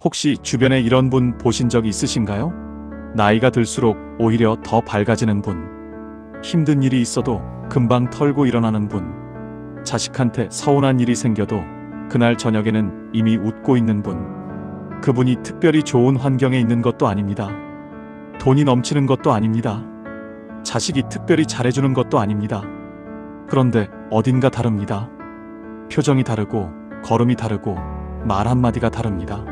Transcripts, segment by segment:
혹시 주변에 이런 분 보신 적 있으신가요? 나이가 들수록 오히려 더 밝아지는 분. 힘든 일이 있어도 금방 털고 일어나는 분. 자식한테 서운한 일이 생겨도 그날 저녁에는 이미 웃고 있는 분. 그분이 특별히 좋은 환경에 있는 것도 아닙니다. 돈이 넘치는 것도 아닙니다. 자식이 특별히 잘해주는 것도 아닙니다. 그런데 어딘가 다릅니다. 표정이 다르고 걸음이 다르고 말 한마디가 다릅니다.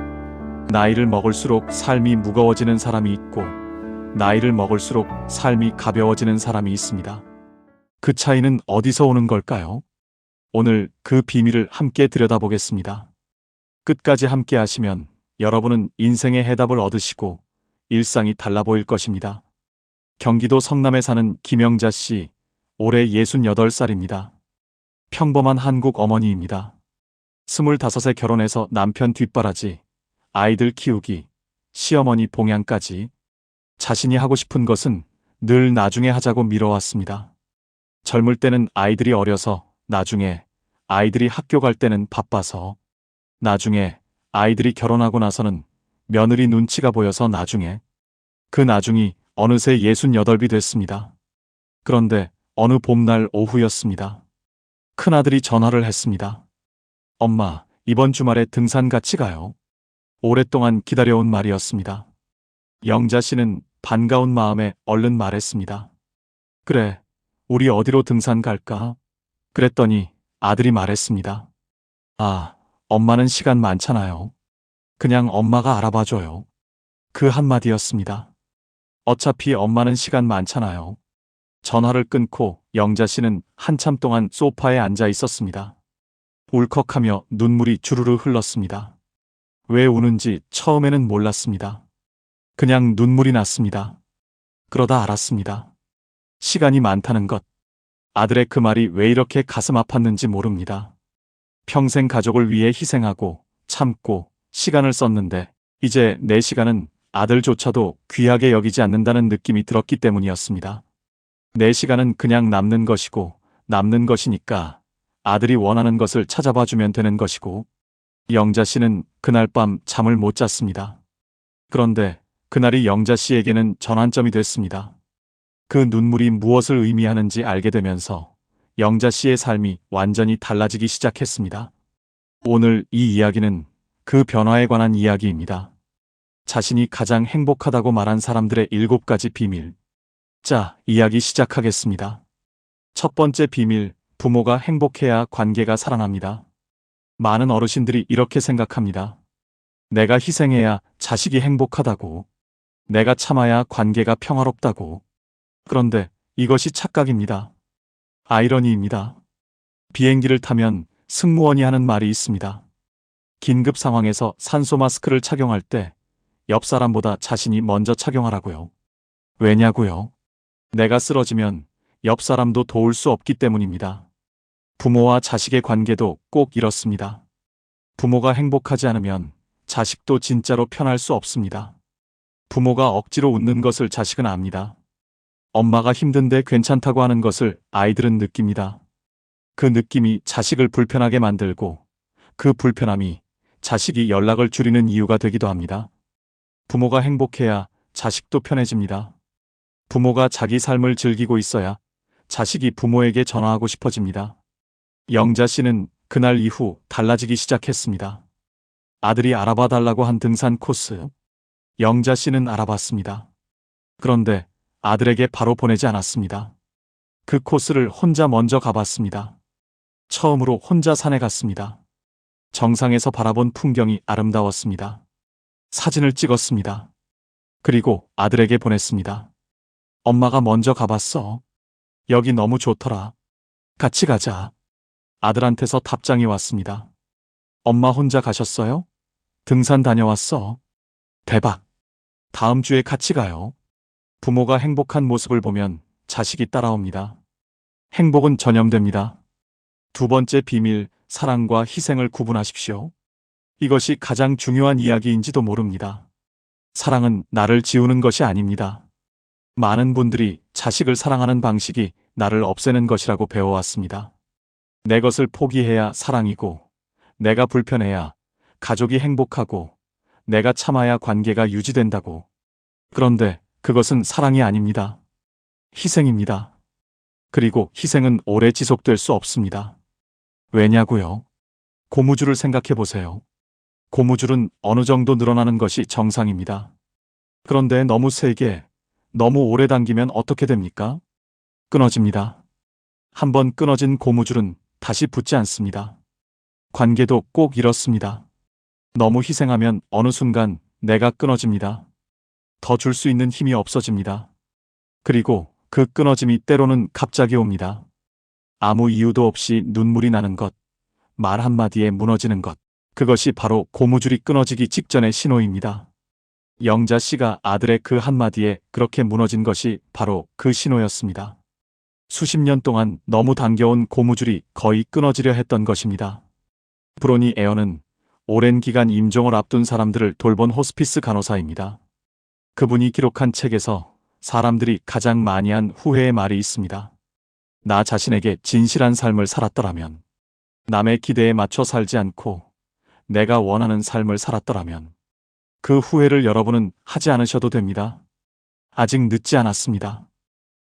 나이를 먹을수록 삶이 무거워지는 사람이 있고 나이를 먹을수록 삶이 가벼워지는 사람이 있습니다. 그 차이는 어디서 오는 걸까요? 오늘 그 비밀을 함께 들여다보겠습니다. 끝까지 함께 하시면 여러분은 인생의 해답을 얻으시고 일상이 달라 보일 것입니다. 경기도 성남에 사는 김영자 씨, 올해 68살입니다. 평범한 한국 어머니입니다. 25에 결혼해서 남편 뒷바라지, 아이들 키우기, 시어머니 봉양까지 자신이 하고 싶은 것은 늘 나중에 하자고 미뤄왔습니다. 젊을 때는 아이들이 어려서, 나중에 아이들이 학교 갈 때는 바빠서, 나중에 아이들이 결혼하고 나서는 며느리 눈치가 보여서 나중에, 그 나중이 어느새 68이 됐습니다. 그런데 어느 봄날 오후였습니다. 큰아들이 전화를 했습니다. 엄마, 이번 주말에 등산 같이 가요. 오랫동안 기다려온 말이었습니다. 영자 씨는 반가운 마음에 얼른 말했습니다. 그래, 우리 어디로 등산 갈까? 그랬더니 아들이 말했습니다. 아, 엄마는 시간 많잖아요. 그냥 엄마가 알아봐줘요. 그 한마디였습니다. 어차피 엄마는 시간 많잖아요. 전화를 끊고 영자 씨는 한참 동안 소파에 앉아 있었습니다. 울컥하며 눈물이 주르르 흘렀습니다. 왜 우는지 처음에는 몰랐습니다. 그냥 눈물이 났습니다. 그러다 알았습니다. 시간이 많다는 것. 아들의 그 말이 왜 이렇게 가슴 아팠는지 모릅니다. 평생 가족을 위해 희생하고 참고 시간을 썼는데 이제 내 시간은 아들조차도 귀하게 여기지 않는다는 느낌이 들었기 때문이었습니다. 내 시간은 그냥 남는 것이고 남는 것이니까 아들이 원하는 것을 찾아봐 주면 되는 것이고. 영자 씨는 그날 밤 잠을 못 잤습니다. 그런데 그날이 영자 씨에게는 전환점이 됐습니다. 그 눈물이 무엇을 의미하는지 알게 되면서 영자 씨의 삶이 완전히 달라지기 시작했습니다. 오늘 이 이야기는 그 변화에 관한 이야기입니다. 자신이 가장 행복하다고 말한 사람들의 7가지 비밀. 자, 이야기 시작하겠습니다. 첫 번째 비밀, 부모가 행복해야 관계가 살아납니다. 많은 어르신들이 이렇게 생각합니다. 내가 희생해야 자식이 행복하다고. 내가 참아야 관계가 평화롭다고. 그런데 이것이 착각입니다. 아이러니입니다. 비행기를 타면 승무원이 하는 말이 있습니다. 긴급 상황에서 산소 마스크를 착용할 때 옆 사람보다 자신이 먼저 착용하라고요. 왜냐고요? 내가 쓰러지면 옆 사람도 도울 수 없기 때문입니다. 부모와 자식의 관계도 꼭 이렇습니다. 부모가 행복하지 않으면 자식도 진짜로 편할 수 없습니다. 부모가 억지로 웃는 것을 자식은 압니다. 엄마가 힘든데 괜찮다고 하는 것을 아이들은 느낍니다. 그 느낌이 자식을 불편하게 만들고 그 불편함이 자식이 연락을 줄이는 이유가 되기도 합니다. 부모가 행복해야 자식도 편해집니다. 부모가 자기 삶을 즐기고 있어야 자식이 부모에게 전화하고 싶어집니다. 영자 씨는 그날 이후 달라지기 시작했습니다. 아들이 알아봐 달라고 한 등산 코스. 영자 씨는 알아봤습니다. 그런데 아들에게 바로 보내지 않았습니다. 그 코스를 혼자 먼저 가봤습니다. 처음으로 혼자 산에 갔습니다. 정상에서 바라본 풍경이 아름다웠습니다. 사진을 찍었습니다. 그리고 아들에게 보냈습니다. 엄마가 먼저 가봤어. 여기 너무 좋더라. 같이 가자. 아들한테서 답장이 왔습니다. 엄마 혼자 가셨어요? 등산 다녀왔어. 대박. 다음 주에 같이 가요. 부모가 행복한 모습을 보면 자식이 따라옵니다. 행복은 전염됩니다. 두 번째 비밀, 사랑과 희생을 구분하십시오. 이것이 가장 중요한 이야기인지도 모릅니다. 사랑은 나를 지우는 것이 아닙니다. 많은 분들이 자식을 사랑하는 방식이 나를 없애는 것이라고 배워왔습니다. 내 것을 포기해야 사랑이고, 내가 불편해야 가족이 행복하고, 내가 참아야 관계가 유지된다고. 그런데 그것은 사랑이 아닙니다. 희생입니다. 그리고 희생은 오래 지속될 수 없습니다. 왜냐고요? 고무줄을 생각해 보세요. 고무줄은 어느 정도 늘어나는 것이 정상입니다. 그런데 너무 세게, 너무 오래 당기면 어떻게 됩니까? 끊어집니다. 한번 끊어진 고무줄은 다시 붙지 않습니다. 관계도 꼭 이렇습니다. 너무 희생하면 어느 순간 내가 끊어집니다. 더 줄 수 있는 힘이 없어집니다. 그리고 그 끊어짐이 때로는 갑자기 옵니다. 아무 이유도 없이 눈물이 나는 것, 말 한마디에 무너지는 것, 그것이 바로 고무줄이 끊어지기 직전의 신호입니다. 영자 씨가 아들의 그 한마디에 그렇게 무너진 것이 바로 그 신호였습니다. 수십 년 동안 너무 당겨온 고무줄이 거의 끊어지려 했던 것입니다. 브로니 에어는 오랜 기간 임종을 앞둔 사람들을 돌본 호스피스 간호사입니다. 그분이 기록한 책에서 사람들이 가장 많이 한 후회의 말이 있습니다. 나 자신에게 진실한 삶을 살았더라면, 남의 기대에 맞춰 살지 않고 내가 원하는 삶을 살았더라면, 그 후회를 여러분은 하지 않으셔도 됩니다. 아직 늦지 않았습니다.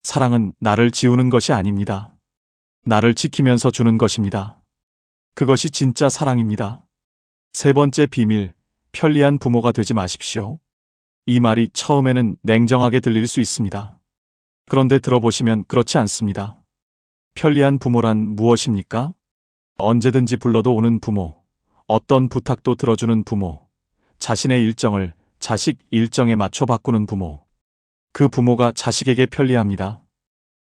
사랑은 나를 지우는 것이 아닙니다. 나를 지키면서 주는 것입니다. 그것이 진짜 사랑입니다. 세 번째 비밀, 편리한 부모가 되지 마십시오. 이 말이 처음에는 냉정하게 들릴 수 있습니다. 그런데 들어보시면 그렇지 않습니다. 편리한 부모란 무엇입니까? 언제든지 불러도 오는 부모, 어떤 부탁도 들어주는 부모, 자신의 일정을 자식 일정에 맞춰 바꾸는 부모. 그 부모가 자식에게 편리합니다.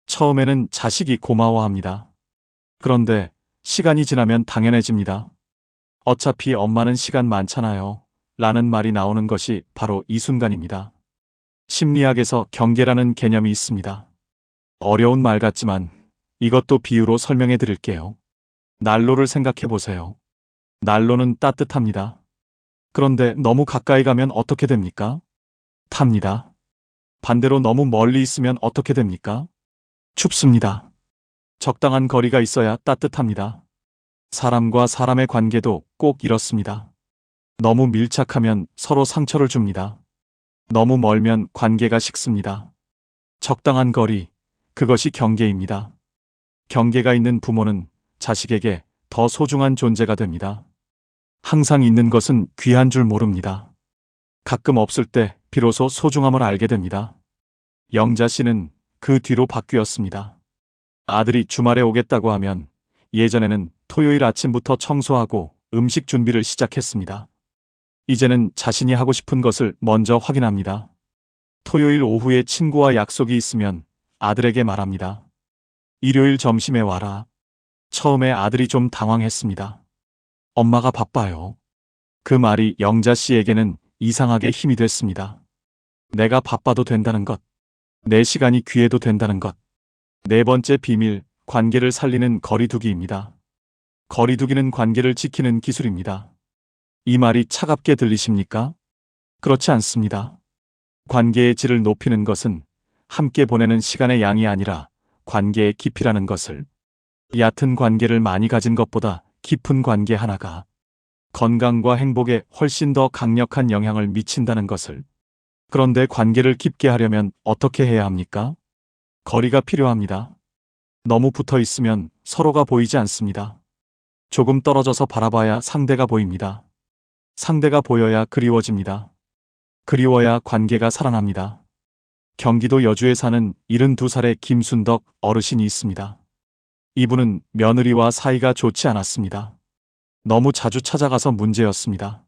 처음에는 자식이 고마워합니다. 그런데 시간이 지나면 당연해집니다. 어차피 엄마는 시간 많잖아요. 라는 말이 나오는 것이 바로 이 순간입니다. 심리학에서 경계라는 개념이 있습니다. 어려운 말 같지만 이것도 비유로 설명해 드릴게요. 난로를 생각해 보세요. 난로는 따뜻합니다. 그런데 너무 가까이 가면 어떻게 됩니까? 탑니다. 반대로 너무 멀리 있으면 어떻게 됩니까? 춥습니다. 적당한 거리가 있어야 따뜻합니다. 사람과 사람의 관계도 꼭 이렇습니다. 너무 밀착하면 서로 상처를 줍니다. 너무 멀면 관계가 식습니다. 적당한 거리, 그것이 경계입니다. 경계가 있는 부모는 자식에게 더 소중한 존재가 됩니다. 항상 있는 것은 귀한 줄 모릅니다. 가끔 없을 때 비로소 소중함을 알게 됩니다. 영자 씨는 그 뒤로 바뀌었습니다. 아들이 주말에 오겠다고 하면 예전에는 토요일 아침부터 청소하고 음식 준비를 시작했습니다. 이제는 자신이 하고 싶은 것을 먼저 확인합니다. 토요일 오후에 친구와 약속이 있으면 아들에게 말합니다. 일요일 점심에 와라. 처음에 아들이 좀 당황했습니다. 엄마가 바빠요. 그 말이 영자 씨에게는 이상하게 힘이 됐습니다. 내가 바빠도 된다는 것. 내 시간이 귀해도 된다는 것. 네 번째 비밀, 관계를 살리는 거리두기입니다. 거리두기는 관계를 지키는 기술입니다. 이 말이 차갑게 들리십니까? 그렇지 않습니다. 관계의 질을 높이는 것은 함께 보내는 시간의 양이 아니라 관계의 깊이라는 것을, 얕은 관계를 많이 가진 것보다 깊은 관계 하나가 건강과 행복에 훨씬 더 강력한 영향을 미친다는 것을. 그런데 관계를 깊게 하려면 어떻게 해야 합니까? 거리가 필요합니다. 너무 붙어 있으면 서로가 보이지 않습니다. 조금 떨어져서 바라봐야 상대가 보입니다. 상대가 보여야 그리워집니다. 그리워야 관계가 살아납니다. 경기도 여주에 사는 72살의 김순덕 어르신이 있습니다. 이분은 며느리와 사이가 좋지 않았습니다. 너무 자주 찾아가서 문제였습니다.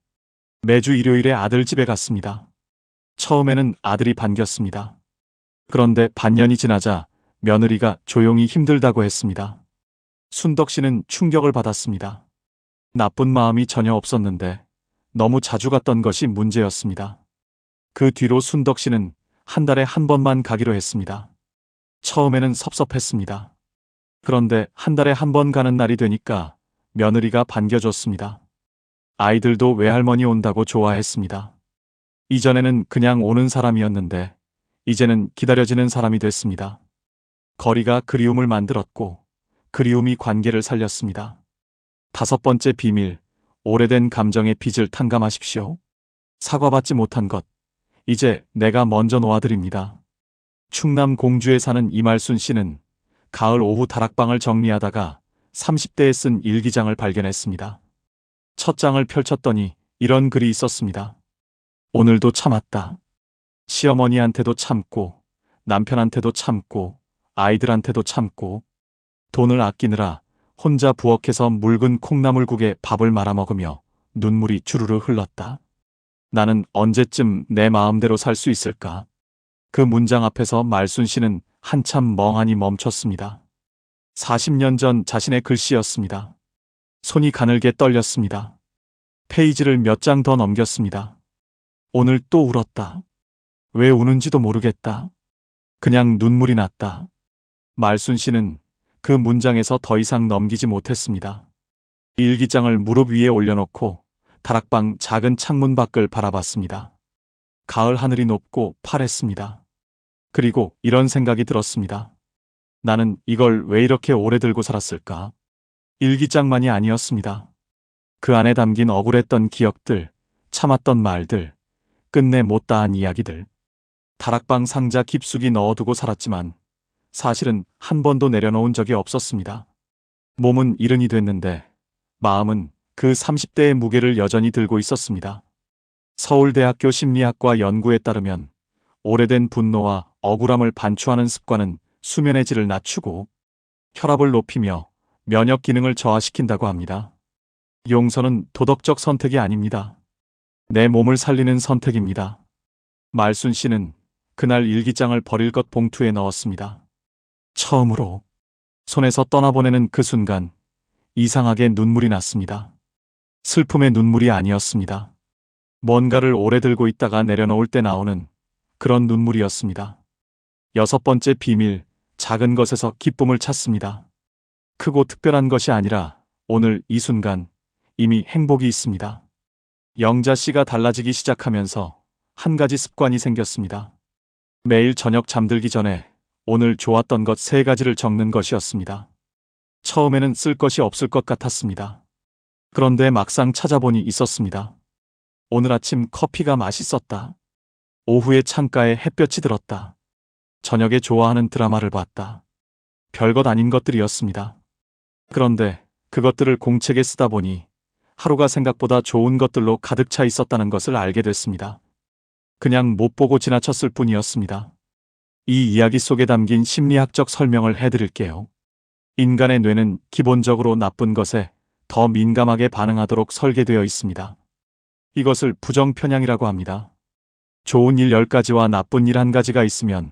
매주 일요일에 아들 집에 갔습니다. 처음에는 아들이 반겼습니다. 그런데 반년이 지나자 며느리가 조용히 힘들다고 했습니다. 순덕 씨는 충격을 받았습니다. 나쁜 마음이 전혀 없었는데 너무 자주 갔던 것이 문제였습니다. 그 뒤로 순덕 씨는 한 달에 한 번만 가기로 했습니다. 처음에는 섭섭했습니다. 그런데 한 달에 한 번 가는 날이 되니까 며느리가 반겨줬습니다. 아이들도 외할머니 온다고 좋아했습니다. 이전에는 그냥 오는 사람이었는데 이제는 기다려지는 사람이 됐습니다. 거리가 그리움을 만들었고 그리움이 관계를 살렸습니다. 다섯 번째 비밀, 오래된 감정의 빚을 탕감하십시오. 사과받지 못한 것, 이제 내가 먼저 놓아드립니다. 충남 공주에 사는 이말순 씨는 가을 오후 다락방을 정리하다가 30대에 쓴 일기장을 발견했습니다. 첫 장을 펼쳤더니 이런 글이 있었습니다. 오늘도 참았다. 시어머니한테도 참고, 남편한테도 참고, 아이들한테도 참고, 돈을 아끼느라 혼자 부엌에서 묽은 콩나물국에 밥을 말아 먹으며 눈물이 주르르 흘렀다. 나는 언제쯤 내 마음대로 살 수 있을까? 그 문장 앞에서 말순 씨는 한참 멍하니 멈췄습니다. 40년 전 자신의 글씨였습니다. 손이 가늘게 떨렸습니다. 페이지를 몇 장 더 넘겼습니다. 오늘 또 울었다. 왜 우는지도 모르겠다. 그냥 눈물이 났다. 말순 씨는 그 문장에서 더 이상 넘기지 못했습니다. 일기장을 무릎 위에 올려놓고 다락방 작은 창문 밖을 바라봤습니다. 가을 하늘이 높고 파랬습니다. 그리고 이런 생각이 들었습니다. 나는 이걸 왜 이렇게 오래 들고 살았을까? 일기장만이 아니었습니다. 그 안에 담긴 억울했던 기억들, 참았던 말들, 끝내 못다한 이야기들. 다락방 상자 깊숙이 넣어두고 살았지만 사실은 한 번도 내려놓은 적이 없었습니다. 몸은 이른이 됐는데 마음은 그 30대의 무게를 여전히 들고 있었습니다. 서울대학교 심리학과 연구에 따르면 오래된 분노와 억울함을 반추하는 습관은 수면의 질을 낮추고 혈압을 높이며 면역 기능을 저하시킨다고 합니다. 용서는 도덕적 선택이 아닙니다. 내 몸을 살리는 선택입니다. 말순 씨는 그날 일기장을 버릴 것 봉투에 넣었습니다. 처음으로 손에서 떠나보내는 그 순간 이상하게 눈물이 났습니다. 슬픔의 눈물이 아니었습니다. 뭔가를 오래 들고 있다가 내려놓을 때 나오는 그런 눈물이었습니다. 6번째 비밀, 작은 것에서 기쁨을 찾습니다. 크고 특별한 것이 아니라 오늘 이 순간 이미 행복이 있습니다. 영자 씨가 달라지기 시작하면서 한 가지 습관이 생겼습니다. 매일 저녁 잠들기 전에 오늘 좋았던 것 3가지를 적는 것이었습니다. 처음에는 쓸 것이 없을 것 같았습니다. 그런데 막상 찾아보니 있었습니다. 오늘 아침 커피가 맛있었다. 오후에 창가에 햇볕이 들었다. 저녁에 좋아하는 드라마를 봤다. 별것 아닌 것들이었습니다. 그런데 그것들을 공책에 쓰다 보니 하루가 생각보다 좋은 것들로 가득 차 있었다는 것을 알게 됐습니다. 그냥 못 보고 지나쳤을 뿐이었습니다. 이 이야기 속에 담긴 심리학적 설명을 해드릴게요. 인간의 뇌는 기본적으로 나쁜 것에 더 민감하게 반응하도록 설계되어 있습니다. 이것을 부정편향이라고 합니다. 좋은 일 10가지와 나쁜 일 1가지가 있으면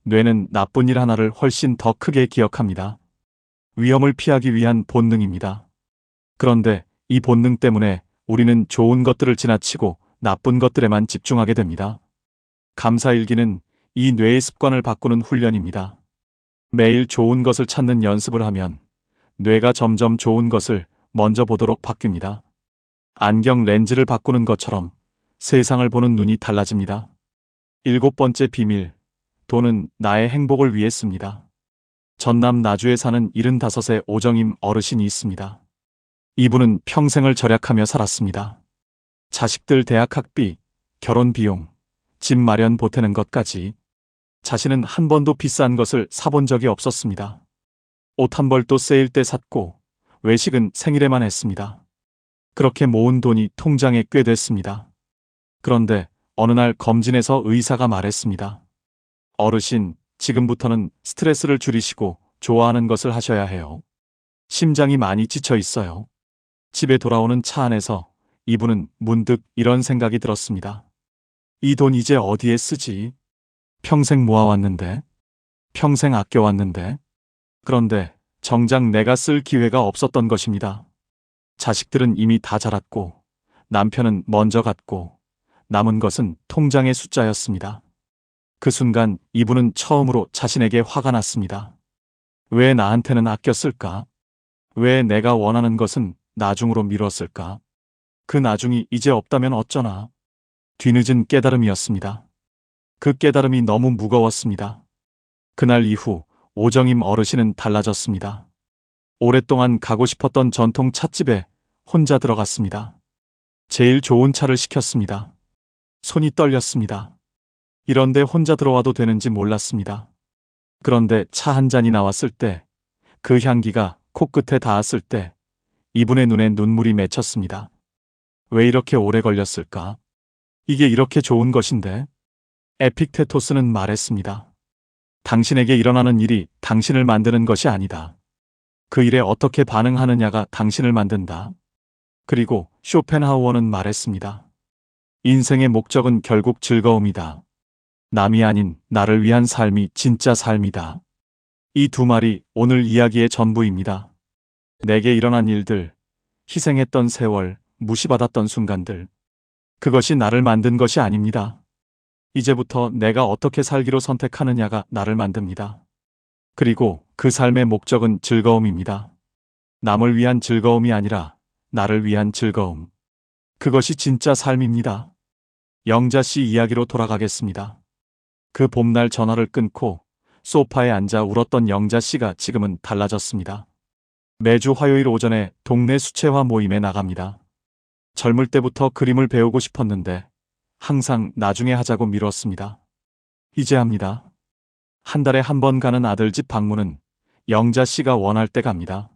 뇌는 나쁜 일 하나를 훨씬 더 크게 기억합니다. 위험을 피하기 위한 본능입니다. 그런데 이 본능 때문에 우리는 좋은 것들을 지나치고 나쁜 것들에만 집중하게 됩니다. 감사일기는 이 뇌의 습관을 바꾸는 훈련입니다. 매일 좋은 것을 찾는 연습을 하면 뇌가 점점 좋은 것을 먼저 보도록 바뀝니다. 안경 렌즈를 바꾸는 것처럼 세상을 보는 눈이 달라집니다. 7번째 비밀, 돈은 나의 행복을 위해 씁니다. 전남 나주에 사는 75세 오정임 어르신이 있습니다. 이분은 평생을 절약하며 살았습니다. 자식들 대학 학비, 결혼 비용, 집 마련 보태는 것까지. 자신은 한 번도 비싼 것을 사본 적이 없었습니다. 옷 한 벌도 세일 때 샀고 외식은 생일에만 했습니다. 그렇게 모은 돈이 통장에 꽤 됐습니다. 그런데 어느 날 검진에서 의사가 말했습니다. 어르신, 지금부터는 스트레스를 줄이시고 좋아하는 것을 하셔야 해요. 심장이 많이 지쳐 있어요. 집에 돌아오는 차 안에서 이분은 문득 이런 생각이 들었습니다. 이 돈 이제 어디에 쓰지? 평생 모아왔는데, 평생 아껴왔는데. 그런데 정작 내가 쓸 기회가 없었던 것입니다. 자식들은 이미 다 자랐고, 남편은 먼저 갔고, 남은 것은 통장의 숫자였습니다. 그 순간 이분은 처음으로 자신에게 화가 났습니다. 왜 나한테는 아꼈을까? 왜 내가 원하는 것은 나중으로 미뤘을까? 그 나중이 이제 없다면 어쩌나? 뒤늦은 깨달음이었습니다. 그 깨달음이 너무 무거웠습니다. 그날 이후 오정임 어르신은 달라졌습니다. 오랫동안 가고 싶었던 전통 찻집에 혼자 들어갔습니다. 제일 좋은 차를 시켰습니다. 손이 떨렸습니다. 이런데 혼자 들어와도 되는지 몰랐습니다. 그런데 차 한 잔이 나왔을 때, 그 향기가 코끝에 닿았을 때 이분의 눈에 눈물이 맺혔습니다. 왜 이렇게 오래 걸렸을까? 이게 이렇게 좋은 것인데? 에픽테토스는 말했습니다. 당신에게 일어나는 일이 당신을 만드는 것이 아니다. 그 일에 어떻게 반응하느냐가 당신을 만든다. 그리고 쇼펜하우어는 말했습니다. 인생의 목적은 결국 즐거움이다. 남이 아닌 나를 위한 삶이 진짜 삶이다. 이 두 말이 오늘 이야기의 전부입니다. 내게 일어난 일들, 희생했던 세월, 무시받았던 순간들. 그것이 나를 만든 것이 아닙니다. 이제부터 내가 어떻게 살기로 선택하느냐가 나를 만듭니다. 그리고 그 삶의 목적은 즐거움입니다. 남을 위한 즐거움이 아니라 나를 위한 즐거움. 그것이 진짜 삶입니다. 영자 씨 이야기로 돌아가겠습니다. 그 봄날 전화를 끊고 소파에 앉아 울었던 영자 씨가 지금은 달라졌습니다. 매주 화요일 오전에 동네 수채화 모임에 나갑니다. 젊을 때부터 그림을 배우고 싶었는데 항상 나중에 하자고 미뤘습니다. 이제 합니다. 한 달에 한 번 가는 아들 집 방문은 영자 씨가 원할 때 갑니다.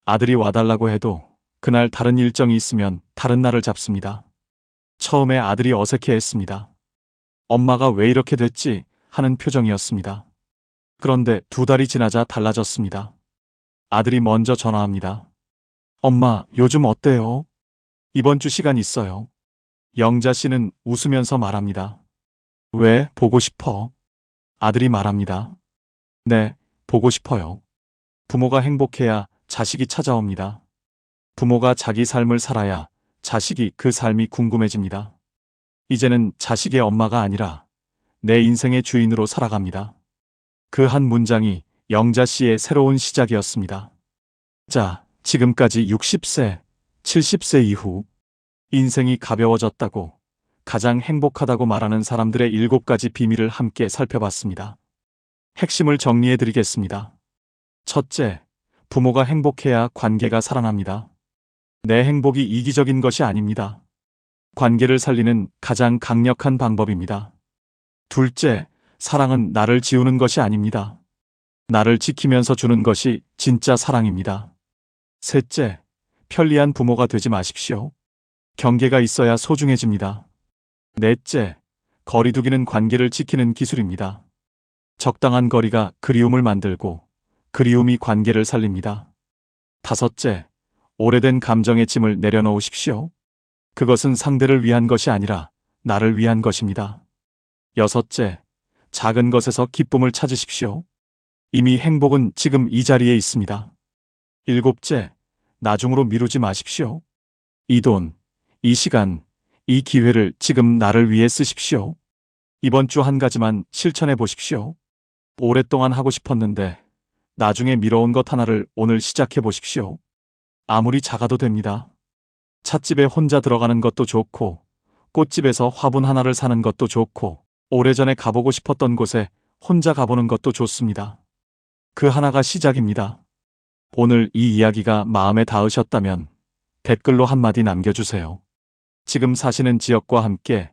아들이 와달라고 해도 그날 다른 일정이 있으면 다른 날을 잡습니다. 처음에 아들이 어색해했습니다. 엄마가 왜 이렇게 됐지 하는 표정이었습니다. 그런데 2달이 지나자 달라졌습니다. 아들이 먼저 전화합니다. 엄마, 요즘 어때요? 이번 주 시간 있어요. 영자 씨는 웃으면서 말합니다. 왜, 보고 싶어? 아들이 말합니다. 네, 보고 싶어요. 부모가 행복해야 자식이 찾아옵니다. 부모가 자기 삶을 살아야 자식이 그 삶이 궁금해집니다. 이제는 자식의 엄마가 아니라 내 인생의 주인으로 살아갑니다. 그 한 문장이 영자 씨의 새로운 시작이었습니다. 자, 지금까지 60세, 70세 이후 인생이 가벼워졌다고, 가장 행복하다고 말하는 사람들의 7가지 비밀을 함께 살펴봤습니다. 핵심을 정리해 드리겠습니다. 첫째, 부모가 행복해야 관계가 살아납니다. 내 행복이 이기적인 것이 아닙니다. 관계를 살리는 가장 강력한 방법입니다. 둘째, 사랑은 나를 지우는 것이 아닙니다. 나를 지키면서 주는 것이 진짜 사랑입니다. 셋째, 편리한 부모가 되지 마십시오. 경계가 있어야 소중해집니다. 넷째, 거리두기는 관계를 지키는 기술입니다. 적당한 거리가 그리움을 만들고 그리움이 관계를 살립니다. 다섯째, 오래된 감정의 짐을 내려놓으십시오. 그것은 상대를 위한 것이 아니라 나를 위한 것입니다. 여섯째, 작은 것에서 기쁨을 찾으십시오. 이미 행복은 지금 이 자리에 있습니다. 일곱째, 나중으로 미루지 마십시오. 이 돈, 이 시간, 이 기회를 지금 나를 위해 쓰십시오. 이번 주 한 가지만 실천해 보십시오. 오랫동안 하고 싶었는데 나중에 미뤄온 것 하나를 오늘 시작해 보십시오. 아무리 작아도 됩니다. 찻집에 혼자 들어가는 것도 좋고, 꽃집에서 화분 하나를 사는 것도 좋고, 오래전에 가보고 싶었던 곳에 혼자 가보는 것도 좋습니다. 그 하나가 시작입니다. 오늘 이 이야기가 마음에 닿으셨다면 댓글로 한마디 남겨주세요. 지금 사시는 지역과 함께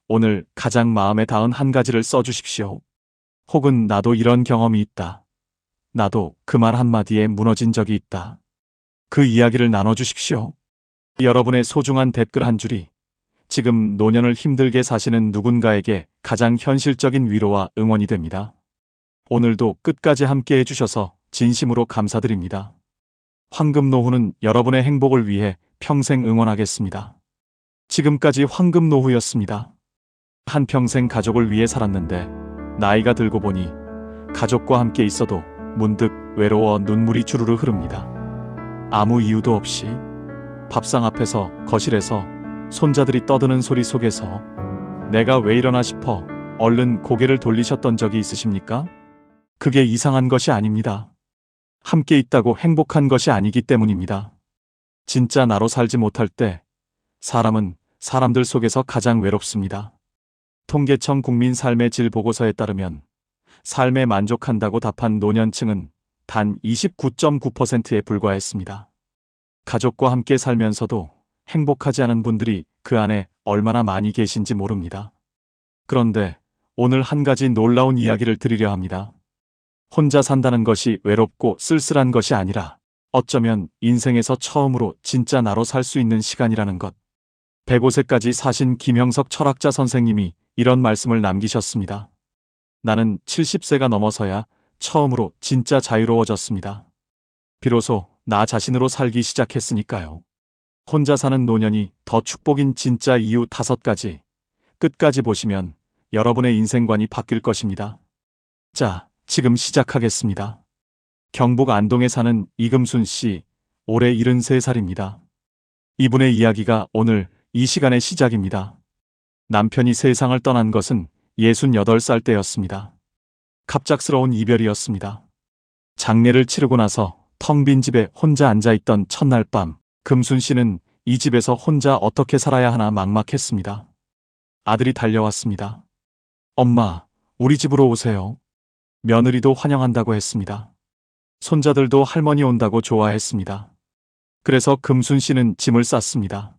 오늘 가장 마음에 닿은 한 가지를 써주십시오. 혹은 나도 이런 경험이 있다. 나도 그 말 한마디에 무너진 적이 있다. 그 이야기를 나눠주십시오. 여러분의 소중한 댓글 한 줄이 지금 노년을 힘들게 사시는 누군가에게 가장 현실적인 위로와 응원이 됩니다. 오늘도 끝까지 함께 해주셔서 진심으로 감사드립니다. 황금노후는 여러분의 행복을 위해 평생 응원하겠습니다. 지금까지 황금노후였습니다. 한평생 가족을 위해 살았는데 나이가 들고 보니 가족과 함께 있어도 문득 외로워 눈물이 주르르 흐릅니다. 아무 이유도 없이 밥상 앞에서, 거실에서, 손자들이 떠드는 소리 속에서 내가 왜 이러나 싶어 얼른 고개를 돌리셨던 적이 있으십니까? 그게 이상한 것이 아닙니다. 함께 있다고 행복한 것이 아니기 때문입니다. 진짜 나로 살지 못할 때 사람은 사람들 속에서 가장 외롭습니다. 통계청 국민 삶의 질 보고서에 따르면 삶에 만족한다고 답한 노년층은 단 29.9%에 불과했습니다. 가족과 함께 살면서도 행복하지 않은 분들이 그 안에 얼마나 많이 계신지 모릅니다. 그런데 오늘 한 가지 놀라운 이야기를 드리려 합니다. 혼자 산다는 것이 외롭고 쓸쓸한 것이 아니라 어쩌면 인생에서 처음으로 진짜 나로 살 수 있는 시간이라는 것. 105세까지 사신 김형석 철학자 선생님이 이런 말씀을 남기셨습니다. 나는 70세가 넘어서야 처음으로 진짜 자유로워졌습니다. 비로소 나 자신으로 살기 시작했으니까요. 혼자 사는 노년이 더 축복인 진짜 이유 5가지. 끝까지 보시면 여러분의 인생관이 바뀔 것입니다. 자, 지금 시작하겠습니다. 경북 안동에 사는 이금순 씨, 올해 73살입니다. 이분의 이야기가 오늘 이 시간의 시작입니다. 남편이 세상을 떠난 것은 68살 때였습니다. 갑작스러운 이별이었습니다. 장례를 치르고 나서 텅 빈 집에 혼자 앉아있던 첫날 밤, 금순 씨는 이 집에서 혼자 어떻게 살아야 하나 막막했습니다. 아들이 달려왔습니다. 엄마, 우리 집으로 오세요. 며느리도 환영한다고 했습니다. 손자들도 할머니 온다고 좋아했습니다. 그래서 금순 씨는 짐을 쌌습니다.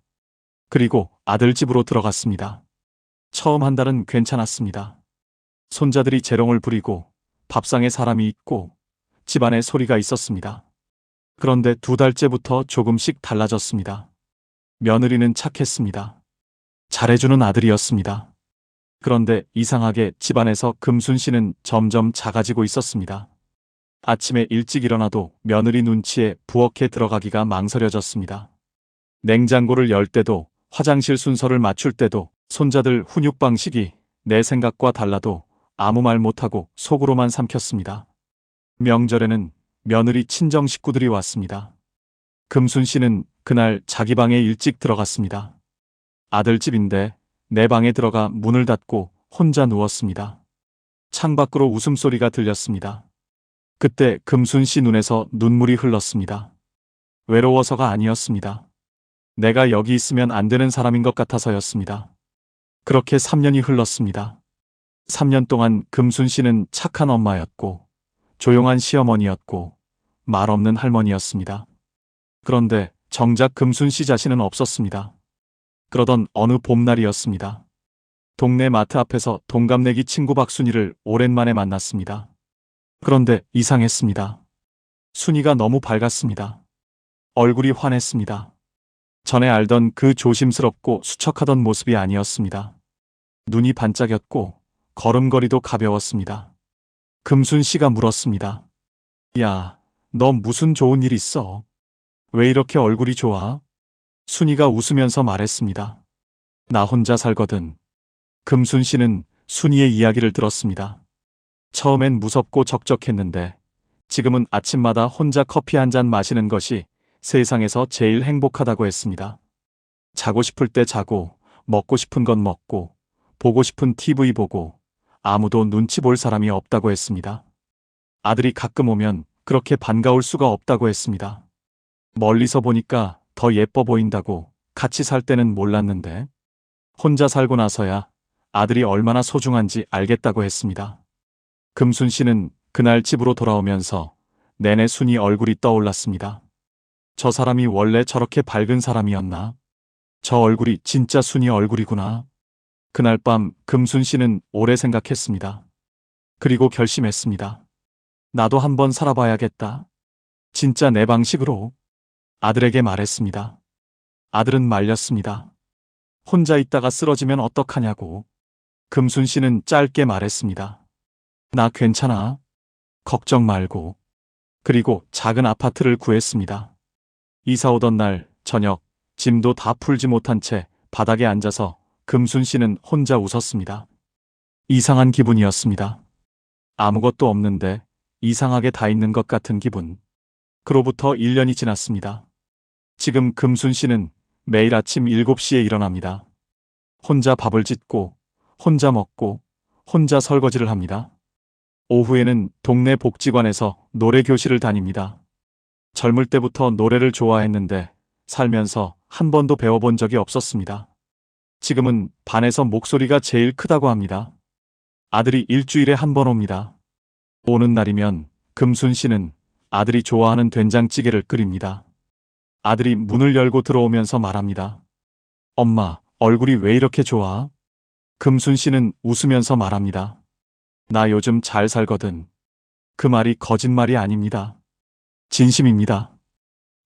그리고 아들 집으로 들어갔습니다. 처음 한 달은 괜찮았습니다. 손자들이 재롱을 부리고 밥상에 사람이 있고 집안에 소리가 있었습니다. 그런데 2달째부터 조금씩 달라졌습니다. 며느리는 착했습니다. 잘해주는 아들이었습니다. 그런데 이상하게 집안에서 금순 씨는 점점 작아지고 있었습니다. 아침에 일찍 일어나도 며느리 눈치에 부엌에 들어가기가 망설여졌습니다. 냉장고를 열 때도 화장실 순서를 맞출 때도 손자들 훈육 방식이 내 생각과 달라도 아무 말 못하고 속으로만 삼켰습니다. 명절에는 며느리 친정 식구들이 왔습니다. 금순 씨는 그날 자기 방에 일찍 들어갔습니다. 아들 집인데 내 방에 들어가 문을 닫고 혼자 누웠습니다. 창밖으로 웃음소리가 들렸습니다. 그때 금순 씨 눈에서 눈물이 흘렀습니다. 외로워서가 아니었습니다. 내가 여기 있으면 안 되는 사람인 것 같아서였습니다. 그렇게 3년이 흘렀습니다. 3년 동안 금순 씨는 착한 엄마였고 조용한 시어머니였고 말 없는 할머니였습니다. 그런데 정작 금순 씨 자신은 없었습니다. 그러던 어느 봄날이었습니다. 동네 마트 앞에서 동갑내기 친구 박순이를 오랜만에 만났습니다. 그런데 이상했습니다. 순이가 너무 밝았습니다. 얼굴이 환했습니다. 전에 알던 그 조심스럽고 수척하던 모습이 아니었습니다. 눈이 반짝였고 걸음걸이도 가벼웠습니다. 금순 씨가 물었습니다. 야, 너 무슨 좋은 일 있어? 왜 이렇게 얼굴이 좋아? 순이가 웃으면서 말했습니다. 나 혼자 살거든. 금순 씨는 순이의 이야기를 들었습니다. 처음엔 무섭고 적적했는데 지금은 아침마다 혼자 커피 한 잔 마시는 것이 세상에서 제일 행복하다고 했습니다. 자고 싶을 때 자고, 먹고 싶은 건 먹고, 보고 싶은 TV 보고, 아무도 눈치 볼 사람이 없다고 했습니다. 아들이 가끔 오면 그렇게 반가울 수가 없다고 했습니다. 멀리서 보니까 더 예뻐 보인다고 같이 살 때는 몰랐는데 혼자 살고 나서야 아들이 얼마나 소중한지 알겠다고 했습니다. 금순 씨는 그날 집으로 돌아오면서 내내 순이 얼굴이 떠올랐습니다. 저 사람이 원래 저렇게 밝은 사람이었나? 저 얼굴이 진짜 순이 얼굴이구나. 그날 밤 금순 씨는 오래 생각했습니다. 그리고 결심했습니다. 나도 한번 살아봐야겠다. 진짜 내 방식으로. 아들에게 말했습니다. 아들은 말렸습니다. 혼자 있다가 쓰러지면 어떡하냐고. 금순 씨는 짧게 말했습니다. 나 괜찮아. 걱정 말고. 그리고 작은 아파트를 구했습니다. 이사 오던 날 저녁 짐도 다 풀지 못한 채 바닥에 앉아서 금순 씨는 혼자 웃었습니다. 이상한 기분이었습니다. 아무것도 없는데 이상하게 다 있는 것 같은 기분. 그로부터 1년이 지났습니다. 지금 금순 씨는 매일 아침 7시에 일어납니다. 혼자 밥을 짓고, 혼자 먹고, 혼자 설거지를 합니다. 오후에는 동네 복지관에서 노래 교실을 다닙니다. 젊을 때부터 노래를 좋아했는데 살면서 한 번도 배워본 적이 없었습니다. 지금은 반에서 목소리가 제일 크다고 합니다. 아들이 일주일에 한 번 옵니다. 오는 날이면 금순 씨는 아들이 좋아하는 된장찌개를 끓입니다. 아들이 문을 열고 들어오면서 말합니다. 엄마, 얼굴이 왜 이렇게 좋아? 금순 씨는 웃으면서 말합니다. 나 요즘 잘 살거든. 그 말이 거짓말이 아닙니다. 진심입니다.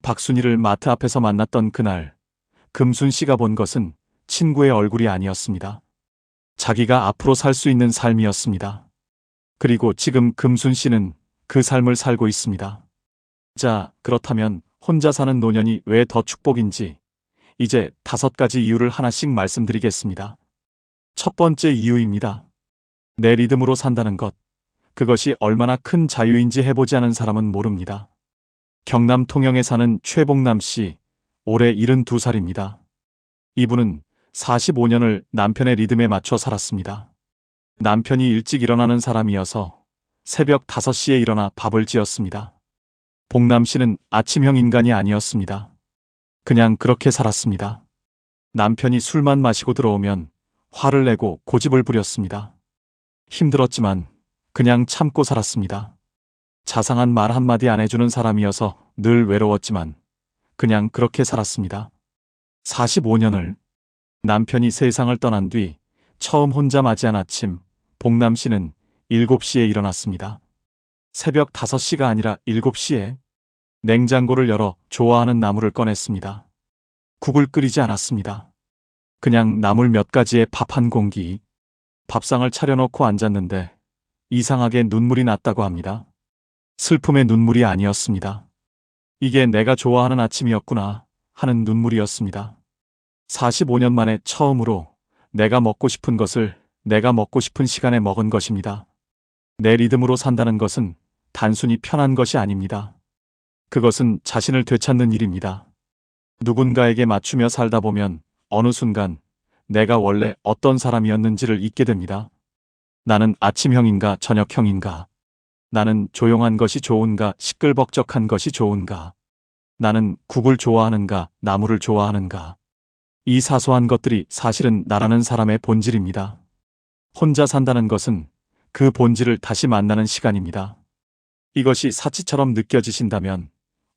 박순이를 마트 앞에서 만났던 그날, 금순 씨가 본 것은 친구의 얼굴이 아니었습니다. 자기가 앞으로 살 수 있는 삶이었습니다. 그리고 지금 금순 씨는 그 삶을 살고 있습니다. 자, 그렇다면 혼자 사는 노년이 왜 더 축복인지 이제 5가지 이유를 하나씩 말씀드리겠습니다. 첫 번째 이유입니다. 내 리듬으로 산다는 것. 그것이 얼마나 큰 자유인지 해보지 않은 사람은 모릅니다. 경남 통영에 사는 최봉남 씨, 올해 72살입니다. 이분은 45년을 남편의 리듬에 맞춰 살았습니다. 남편이 일찍 일어나는 사람이어서 새벽 5시에 일어나 밥을 지었습니다. 봉남 씨는 아침형 인간이 아니었습니다. 그냥 그렇게 살았습니다. 남편이 술만 마시고 들어오면 화를 내고 고집을 부렸습니다. 힘들었지만 그냥 참고 살았습니다. 자상한 말 한마디 안 해주는 사람이어서 늘 외로웠지만 그냥 그렇게 살았습니다. 45년을. 남편이 세상을 떠난 뒤 처음 혼자 맞이한 아침, 봉남 씨는 7시에 일어났습니다. 새벽 5시가 아니라 7시에 냉장고를 열어 좋아하는 나물을 꺼냈습니다. 국을 끓이지 않았습니다. 그냥 나물 몇 가지에 밥 한 공기. 밥상을 차려놓고 앉았는데 이상하게 눈물이 났다고 합니다. 슬픔의 눈물이 아니었습니다. 이게 내가 좋아하는 아침이었구나 하는 눈물이었습니다. 45년 만에 처음으로 내가 먹고 싶은 것을 내가 먹고 싶은 시간에 먹은 것입니다. 내 리듬으로 산다는 것은 단순히 편한 것이 아닙니다. 그것은 자신을 되찾는 일입니다. 누군가에게 맞추며 살다 보면 어느 순간 내가 원래 어떤 사람이었는지를 잊게 됩니다. 나는 아침형인가 저녁형인가? 나는 조용한 것이 좋은가 시끌벅적한 것이 좋은가? 나는 국을 좋아하는가 나물을 좋아하는가? 이 사소한 것들이 사실은 나라는 사람의 본질입니다. 혼자 산다는 것은 그 본질을 다시 만나는 시간입니다. 이것이 사치처럼 느껴지신다면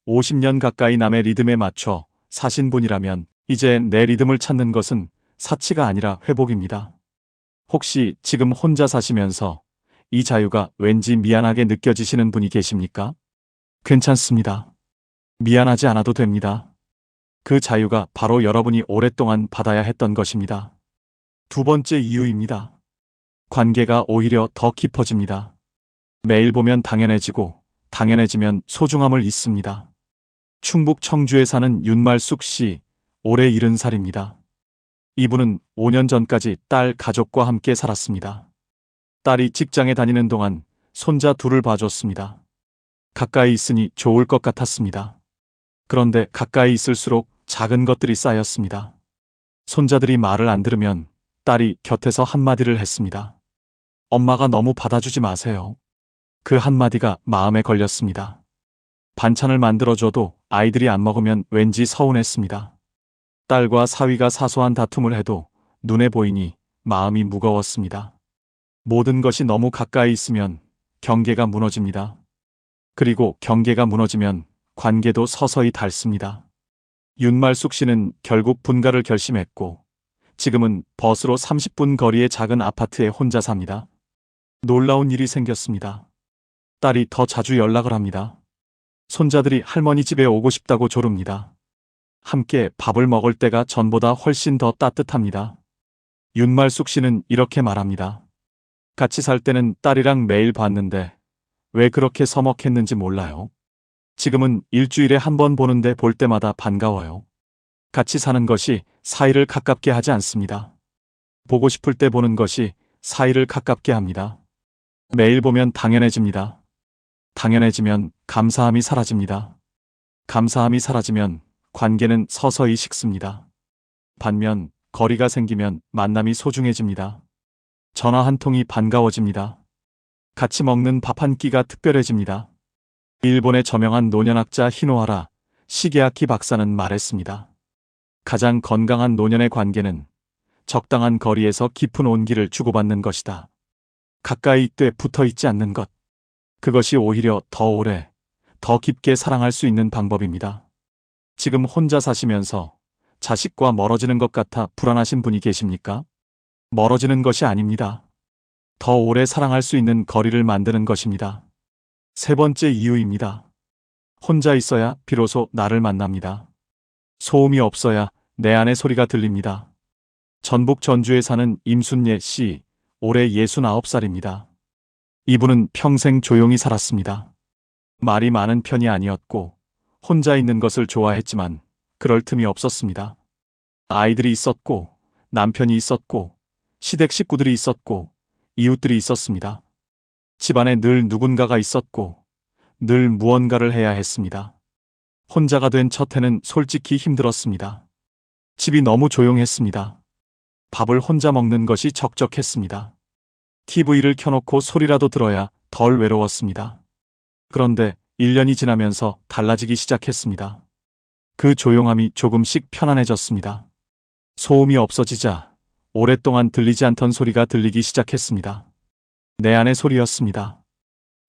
50년 가까이 남의 리듬에 맞춰 사신 분이라면 이제 내 리듬을 찾는 것은 사치가 아니라 회복입니다. 혹시 지금 혼자 사시면서 이 자유가 왠지 미안하게 느껴지시는 분이 계십니까? 괜찮습니다. 미안하지 않아도 됩니다. 그 자유가 바로 여러분이 오랫동안 받아야 했던 것입니다. 두 번째 이유입니다. 관계가 오히려 더 깊어집니다. 매일 보면 당연해지고 당연해지면 소중함을 잊습니다. 충북 청주에 사는 윤말숙 씨, 올해 70살입니다. 이분은 5년 전까지 딸 가족과 함께 살았습니다. 딸이 직장에 다니는 동안 손자 둘을 봐줬습니다. 가까이 있으니 좋을 것 같았습니다. 그런데 가까이 있을수록 작은 것들이 쌓였습니다. 손자들이 말을 안 들으면 딸이 곁에서 한마디를 했습니다. 엄마가 너무 받아주지 마세요. 그 한마디가 마음에 걸렸습니다. 반찬을 만들어줘도 아이들이 안 먹으면 왠지 서운했습니다. 딸과 사위가 사소한 다툼을 해도 눈에 보이니 마음이 무거웠습니다. 모든 것이 너무 가까이 있으면 경계가 무너집니다. 그리고 경계가 무너지면 관계도 서서히 닳습니다. 윤말숙 씨는 결국 분가를 결심했고 지금은 버스로 30분 거리의 작은 아파트에 혼자 삽니다. 놀라운 일이 생겼습니다. 딸이 더 자주 연락을 합니다. 손자들이 할머니 집에 오고 싶다고 조릅니다. 함께 밥을 먹을 때가 전보다 훨씬 더 따뜻합니다. 윤말숙 씨는 이렇게 말합니다. 같이 살 때는 딸이랑 매일 봤는데 왜 그렇게 서먹했는지 몰라요. 지금은 일주일에 한 번 보는데 볼 때마다 반가워요. 같이 사는 것이 사이를 가깝게 하지 않습니다. 보고 싶을 때 보는 것이 사이를 가깝게 합니다. 매일 보면 당연해집니다. 당연해지면 감사함이 사라집니다. 감사함이 사라지면 관계는 서서히 식습니다. 반면 거리가 생기면 만남이 소중해집니다. 전화 한 통이 반가워집니다. 같이 먹는 밥 한 끼가 특별해집니다. 일본의 저명한 노년학자 히노하라 시게아키 박사는 말했습니다. 가장 건강한 노년의 관계는 적당한 거리에서 깊은 온기를 주고받는 것이다. 가까이 있되 붙어 있지 않는 것. 그것이 오히려 더 오래, 더 깊게 사랑할 수 있는 방법입니다. 지금 혼자 사시면서 자식과 멀어지는 것 같아 불안하신 분이 계십니까? 멀어지는 것이 아닙니다. 더 오래 사랑할 수 있는 거리를 만드는 것입니다. 세 번째 이유입니다. 혼자 있어야 비로소 나를 만납니다. 소음이 없어야 내 안의 소리가 들립니다. 전북 전주에 사는 임순예 씨, 올해 69살입니다. 이분은 평생 조용히 살았습니다. 말이 많은 편이 아니었고 혼자 있는 것을 좋아했지만 그럴 틈이 없었습니다. 아이들이 있었고 남편이 있었고 시댁 식구들이 있었고 이웃들이 있었습니다. 집안에 늘 누군가가 있었고 늘 무언가를 해야 했습니다. 혼자가 된 첫 해는 솔직히 힘들었습니다. 집이 너무 조용했습니다. 밥을 혼자 먹는 것이 적적했습니다. TV를 켜놓고 소리라도 들어야 덜 외로웠습니다. 그런데 1년이 지나면서 달라지기 시작했습니다. 그 조용함이 조금씩 편안해졌습니다. 소음이 없어지자 오랫동안 들리지 않던 소리가 들리기 시작했습니다. 내 안의 소리였습니다.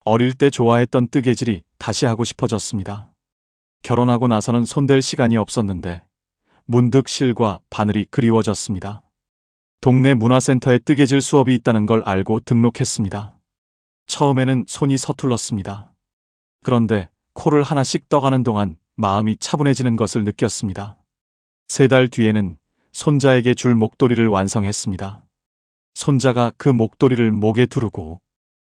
어릴 때 좋아했던 뜨개질이 다시 하고 싶어졌습니다. 결혼하고 나서는 손댈 시간이 없었는데 문득 실과 바늘이 그리워졌습니다. 동네 문화센터에 뜨개질 수업이 있다는 걸 알고 등록했습니다. 처음에는 손이 서툴렀습니다. 그런데 코를 하나씩 떠가는 동안 마음이 차분해지는 것을 느꼈습니다. 3달 뒤에는 손자에게 줄 목도리를 완성했습니다. 손자가 그 목도리를 목에 두르고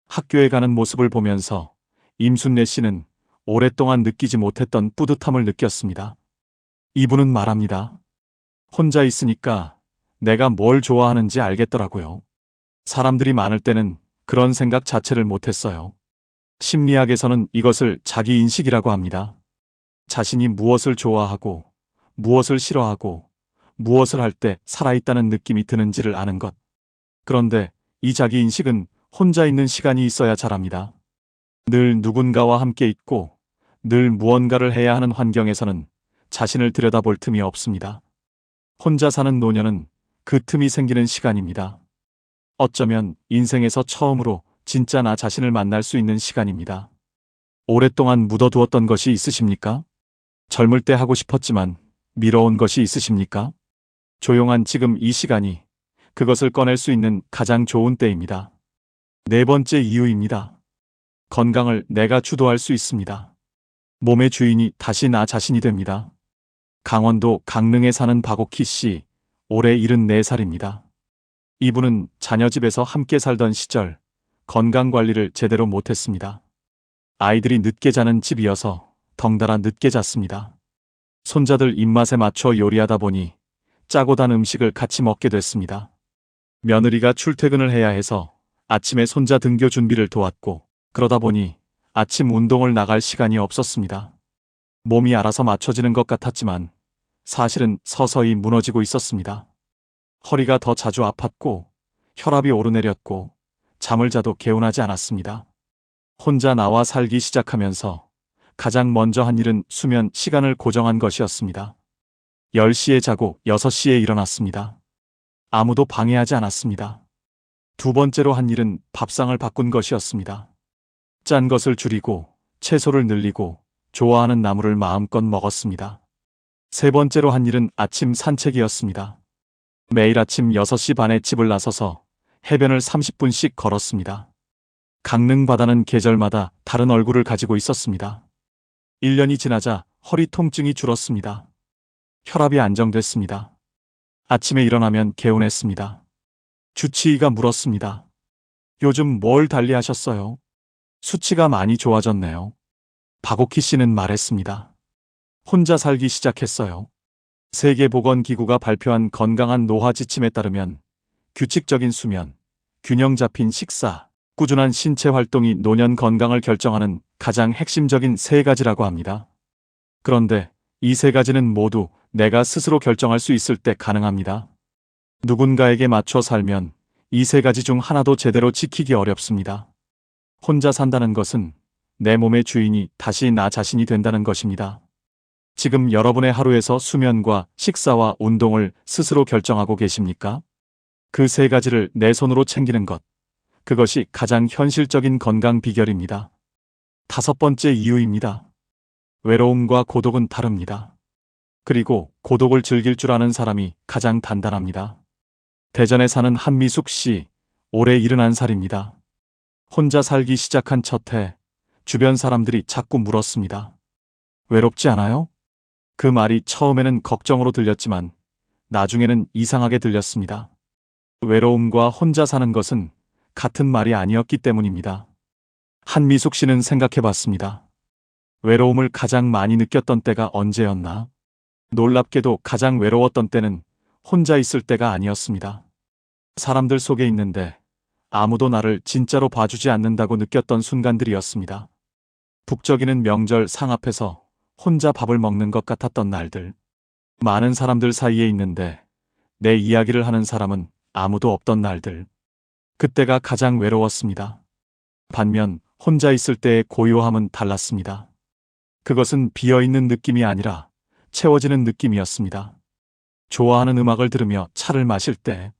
학교에 가는 모습을 보면서 임순례 씨는 오랫동안 느끼지 못했던 뿌듯함을 느꼈습니다. 이분은 말합니다. 혼자 있으니까 내가 뭘 좋아하는지 알겠더라고요. 사람들이 많을 때는 그런 생각 자체를 못했어요. 심리학에서는 이것을 자기인식이라고 합니다. 자신이 무엇을 좋아하고 무엇을 싫어하고 무엇을 할 때 살아있다는 느낌이 드는지를 아는 것. 그런데 이 자기인식은 혼자 있는 시간이 있어야 자랍니다. 늘 누군가와 함께 있고 늘 무언가를 해야 하는 환경에서는 자신을 들여다볼 틈이 없습니다. 혼자 사는 노년은 그 틈이 생기는 시간입니다. 어쩌면 인생에서 처음으로 진짜 나 자신을 만날 수 있는 시간입니다. 오랫동안 묻어두었던 것이 있으십니까? 젊을 때 하고 싶었지만 미뤄온 것이 있으십니까? 조용한 지금 이 시간이 그것을 꺼낼 수 있는 가장 좋은 때입니다. 네 번째 이유입니다. 건강을 내가 주도할 수 있습니다. 몸의 주인이 다시 나 자신이 됩니다. 강원도 강릉에 사는 박옥희 씨, 올해 74살입니다. 이분은 자녀 집에서 함께 살던 시절 건강관리를 제대로 못했습니다. 아이들이 늦게 자는 집이어서 덩달아 늦게 잤습니다. 손자들 입맛에 맞춰 요리하다 보니 짜고 단 음식을 같이 먹게 됐습니다. 며느리가 출퇴근을 해야 해서 아침에 손자 등교 준비를 도왔고 그러다 보니 아침 운동을 나갈 시간이 없었습니다. 몸이 알아서 맞춰지는 것 같았지만 사실은 서서히 무너지고 있었습니다. 허리가 더 자주 아팠고 혈압이 오르내렸고 잠을 자도 개운하지 않았습니다. 혼자 나와 살기 시작하면서 가장 먼저 한 일은 수면 시간을 고정한 것이었습니다. 10시에 자고 6시에 일어났습니다. 아무도 방해하지 않았습니다. 두 번째로 한 일은 밥상을 바꾼 것이었습니다. 짠 것을 줄이고 채소를 늘리고 좋아하는 나물을 마음껏 먹었습니다. 세 번째로 한 일은 아침 산책이었습니다. 매일 아침 6시 반에 집을 나서서 해변을 30분씩 걸었습니다. 강릉 바다는 계절마다 다른 얼굴을 가지고 있었습니다. 1년이 지나자 허리 통증이 줄었습니다. 혈압이 안정됐습니다. 아침에 일어나면 개운했습니다. 주치의가 물었습니다. 요즘 뭘 달리하셨어요? 수치가 많이 좋아졌네요. 박옥희 씨는 말했습니다. 혼자 살기 시작했어요. 세계보건기구가 발표한 건강한 노화 지침에 따르면 규칙적인 수면, 균형 잡힌 식사, 꾸준한 신체 활동이 노년 건강을 결정하는 가장 핵심적인 3가지라고 합니다. 그런데 이 3가지는 모두 내가 스스로 결정할 수 있을 때 가능합니다. 누군가에게 맞춰 살면 이 3가지 중 하나도 제대로 지키기 어렵습니다. 혼자 산다는 것은 내 몸의 주인이 다시 나 자신이 된다는 것입니다. 지금 여러분의 하루에서 수면과 식사와 운동을 스스로 결정하고 계십니까? 그 3가지를 내 손으로 챙기는 것, 그것이 가장 현실적인 건강 비결입니다. 5번째 이유입니다. 외로움과 고독은 다릅니다. 그리고 고독을 즐길 줄 아는 사람이 가장 단단합니다. 대전에 사는 한미숙 씨, 올해 71살입니다. 혼자 살기 시작한 첫 해, 주변 사람들이 자꾸 물었습니다. 외롭지 않아요? 그 말이 처음에는 걱정으로 들렸지만 나중에는 이상하게 들렸습니다. 외로움과 혼자 사는 것은 같은 말이 아니었기 때문입니다. 한미숙 씨는 생각해 봤습니다. 외로움을 가장 많이 느꼈던 때가 언제였나? 놀랍게도 가장 외로웠던 때는 혼자 있을 때가 아니었습니다. 사람들 속에 있는데 아무도 나를 진짜로 봐주지 않는다고 느꼈던 순간들이었습니다. 북적이는 명절 상 앞에서 혼자 밥을 먹는 것 같았던 날들. 많은 사람들 사이에 있는데 내 이야기를 하는 사람은 아무도 없던 날들. 그때가 가장 외로웠습니다. 반면 혼자 있을 때의 고요함은 달랐습니다. 그것은 비어있는 느낌이 아니라 채워지는 느낌이었습니다. 좋아하는 음악을 들으며 차를 마실 때,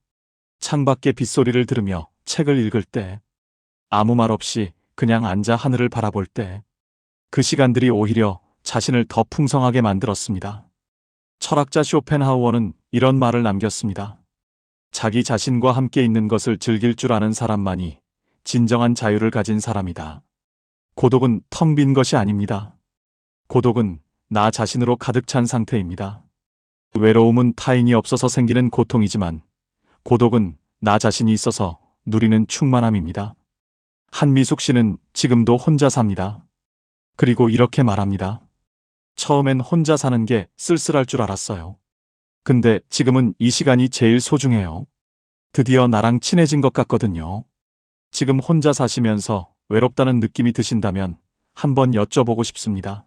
창밖의 빗소리를 들으며 책을 읽을 때, 아무 말 없이 그냥 앉아 하늘을 바라볼 때, 그 시간들이 오히려 자신을 더 풍성하게 만들었습니다. 철학자 쇼펜하우어는 이런 말을 남겼습니다. 자기 자신과 함께 있는 것을 즐길 줄 아는 사람만이 진정한 자유를 가진 사람이다. 고독은 텅 빈 것이 아닙니다. 고독은 나 자신으로 가득 찬 상태입니다. 외로움은 타인이 없어서 생기는 고통이지만 고독은 나 자신이 있어서 누리는 충만함입니다. 한미숙 씨는 지금도 혼자 삽니다. 그리고 이렇게 말합니다. 처음엔 혼자 사는 게 쓸쓸할 줄 알았어요. 근데 지금은 이 시간이 제일 소중해요. 드디어 나랑 친해진 것 같거든요. 지금 혼자 사시면서 외롭다는 느낌이 드신다면 한번 여쭤보고 싶습니다.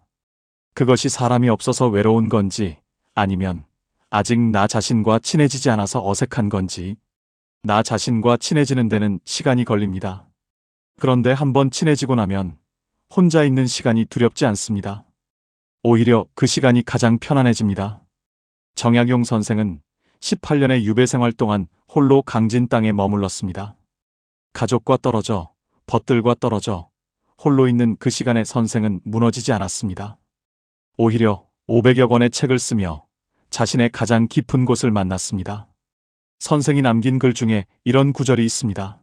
그것이 사람이 없어서 외로운 건지 아니면 아직 나 자신과 친해지지 않아서 어색한 건지. 나 자신과 친해지는 데는 시간이 걸립니다. 그런데 한번 친해지고 나면 혼자 있는 시간이 두렵지 않습니다. 오히려 그 시간이 가장 편안해집니다. 정약용 선생은 18년의 유배 생활 동안 홀로 강진 땅에 머물렀습니다. 가족과 떨어져, 벗들과 떨어져 홀로 있는 그 시간에 선생은 무너지지 않았습니다. 오히려 500여 권의 책을 쓰며 자신의 가장 깊은 곳을 만났습니다. 선생이 남긴 글 중에 이런 구절이 있습니다.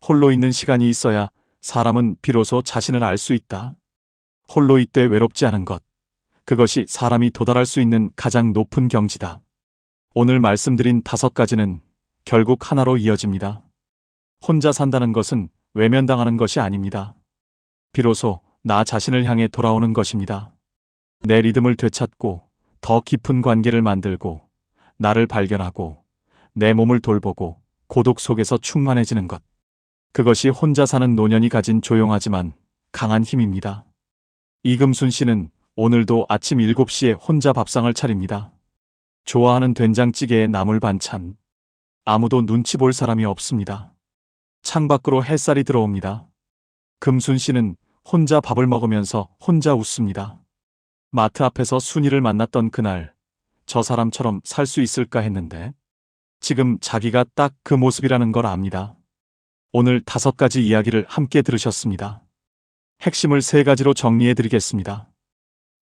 홀로 있는 시간이 있어야 사람은 비로소 자신을 알 수 있다. 홀로 있되 외롭지 않은 것. 그것이 사람이 도달할 수 있는 가장 높은 경지다. 오늘 말씀드린 5가지는 결국 하나로 이어집니다. 혼자 산다는 것은 외면당하는 것이 아닙니다. 비로소 나 자신을 향해 돌아오는 것입니다. 내 리듬을 되찾고 더 깊은 관계를 만들고 나를 발견하고 내 몸을 돌보고 고독 속에서 충만해지는 것. 그것이 혼자 사는 노년이 가진 조용하지만 강한 힘입니다. 이금순 씨는 오늘도 아침 7시에 혼자 밥상을 차립니다. 좋아하는 된장찌개에 나물 반찬. 아무도 눈치 볼 사람이 없습니다. 창밖으로 햇살이 들어옵니다. 금순 씨는 혼자 밥을 먹으면서 혼자 웃습니다. 마트 앞에서 순이를 만났던 그날, 저 사람처럼 살 수 있을까 했는데 지금 자기가 딱 그 모습이라는 걸 압니다. 오늘 5가지 이야기를 함께 들으셨습니다. 핵심을 3가지로 정리해 드리겠습니다.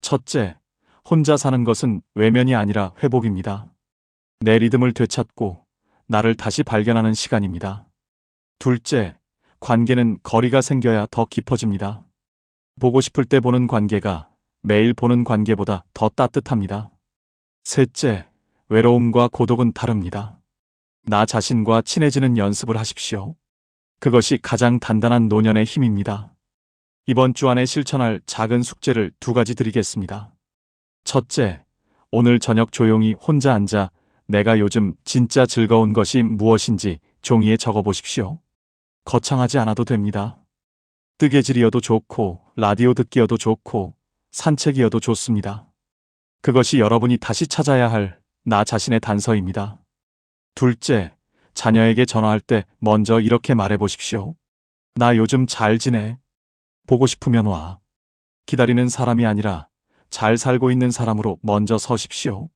첫째, 혼자 사는 것은 외면이 아니라 회복입니다. 내 리듬을 되찾고 나를 다시 발견하는 시간입니다. 둘째, 관계는 거리가 생겨야 더 깊어집니다. 보고 싶을 때 보는 관계가 매일 보는 관계보다 더 따뜻합니다. 셋째, 외로움과 고독은 다릅니다. 나 자신과 친해지는 연습을 하십시오. 그것이 가장 단단한 노년의 힘입니다. 이번 주 안에 실천할 작은 숙제를 2가지 드리겠습니다. 첫째, 오늘 저녁 조용히 혼자 앉아 내가 요즘 진짜 즐거운 것이 무엇인지 종이에 적어보십시오. 거창하지 않아도 됩니다. 뜨개질이어도 좋고 라디오 듣기여도 좋고 산책이어도 좋습니다. 그것이 여러분이 다시 찾아야 할 나 자신의 단서입니다. 둘째, 자녀에게 전화할 때 먼저 이렇게 말해보십시오. 나 요즘 잘 지내. 보고 싶으면 와. 기다리는 사람이 아니라 잘 살고 있는 사람으로 먼저 서십시오.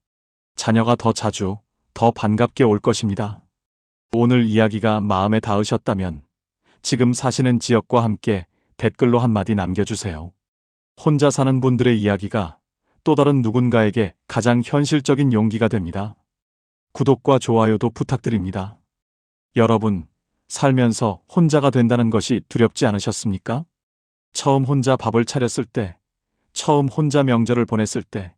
자녀가 더 자주, 더 반갑게 올 것입니다. 오늘 이야기가 마음에 닿으셨다면 지금 사시는 지역과 함께 댓글로 한마디 남겨주세요. 혼자 사는 분들의 이야기가 또 다른 누군가에게 가장 현실적인 용기가 됩니다. 구독과 좋아요도 부탁드립니다. 여러분, 살면서 혼자가 된다는 것이 두렵지 않으셨습니까? 처음 혼자 밥을 차렸을 때, 처음 혼자 명절을 보냈을 때,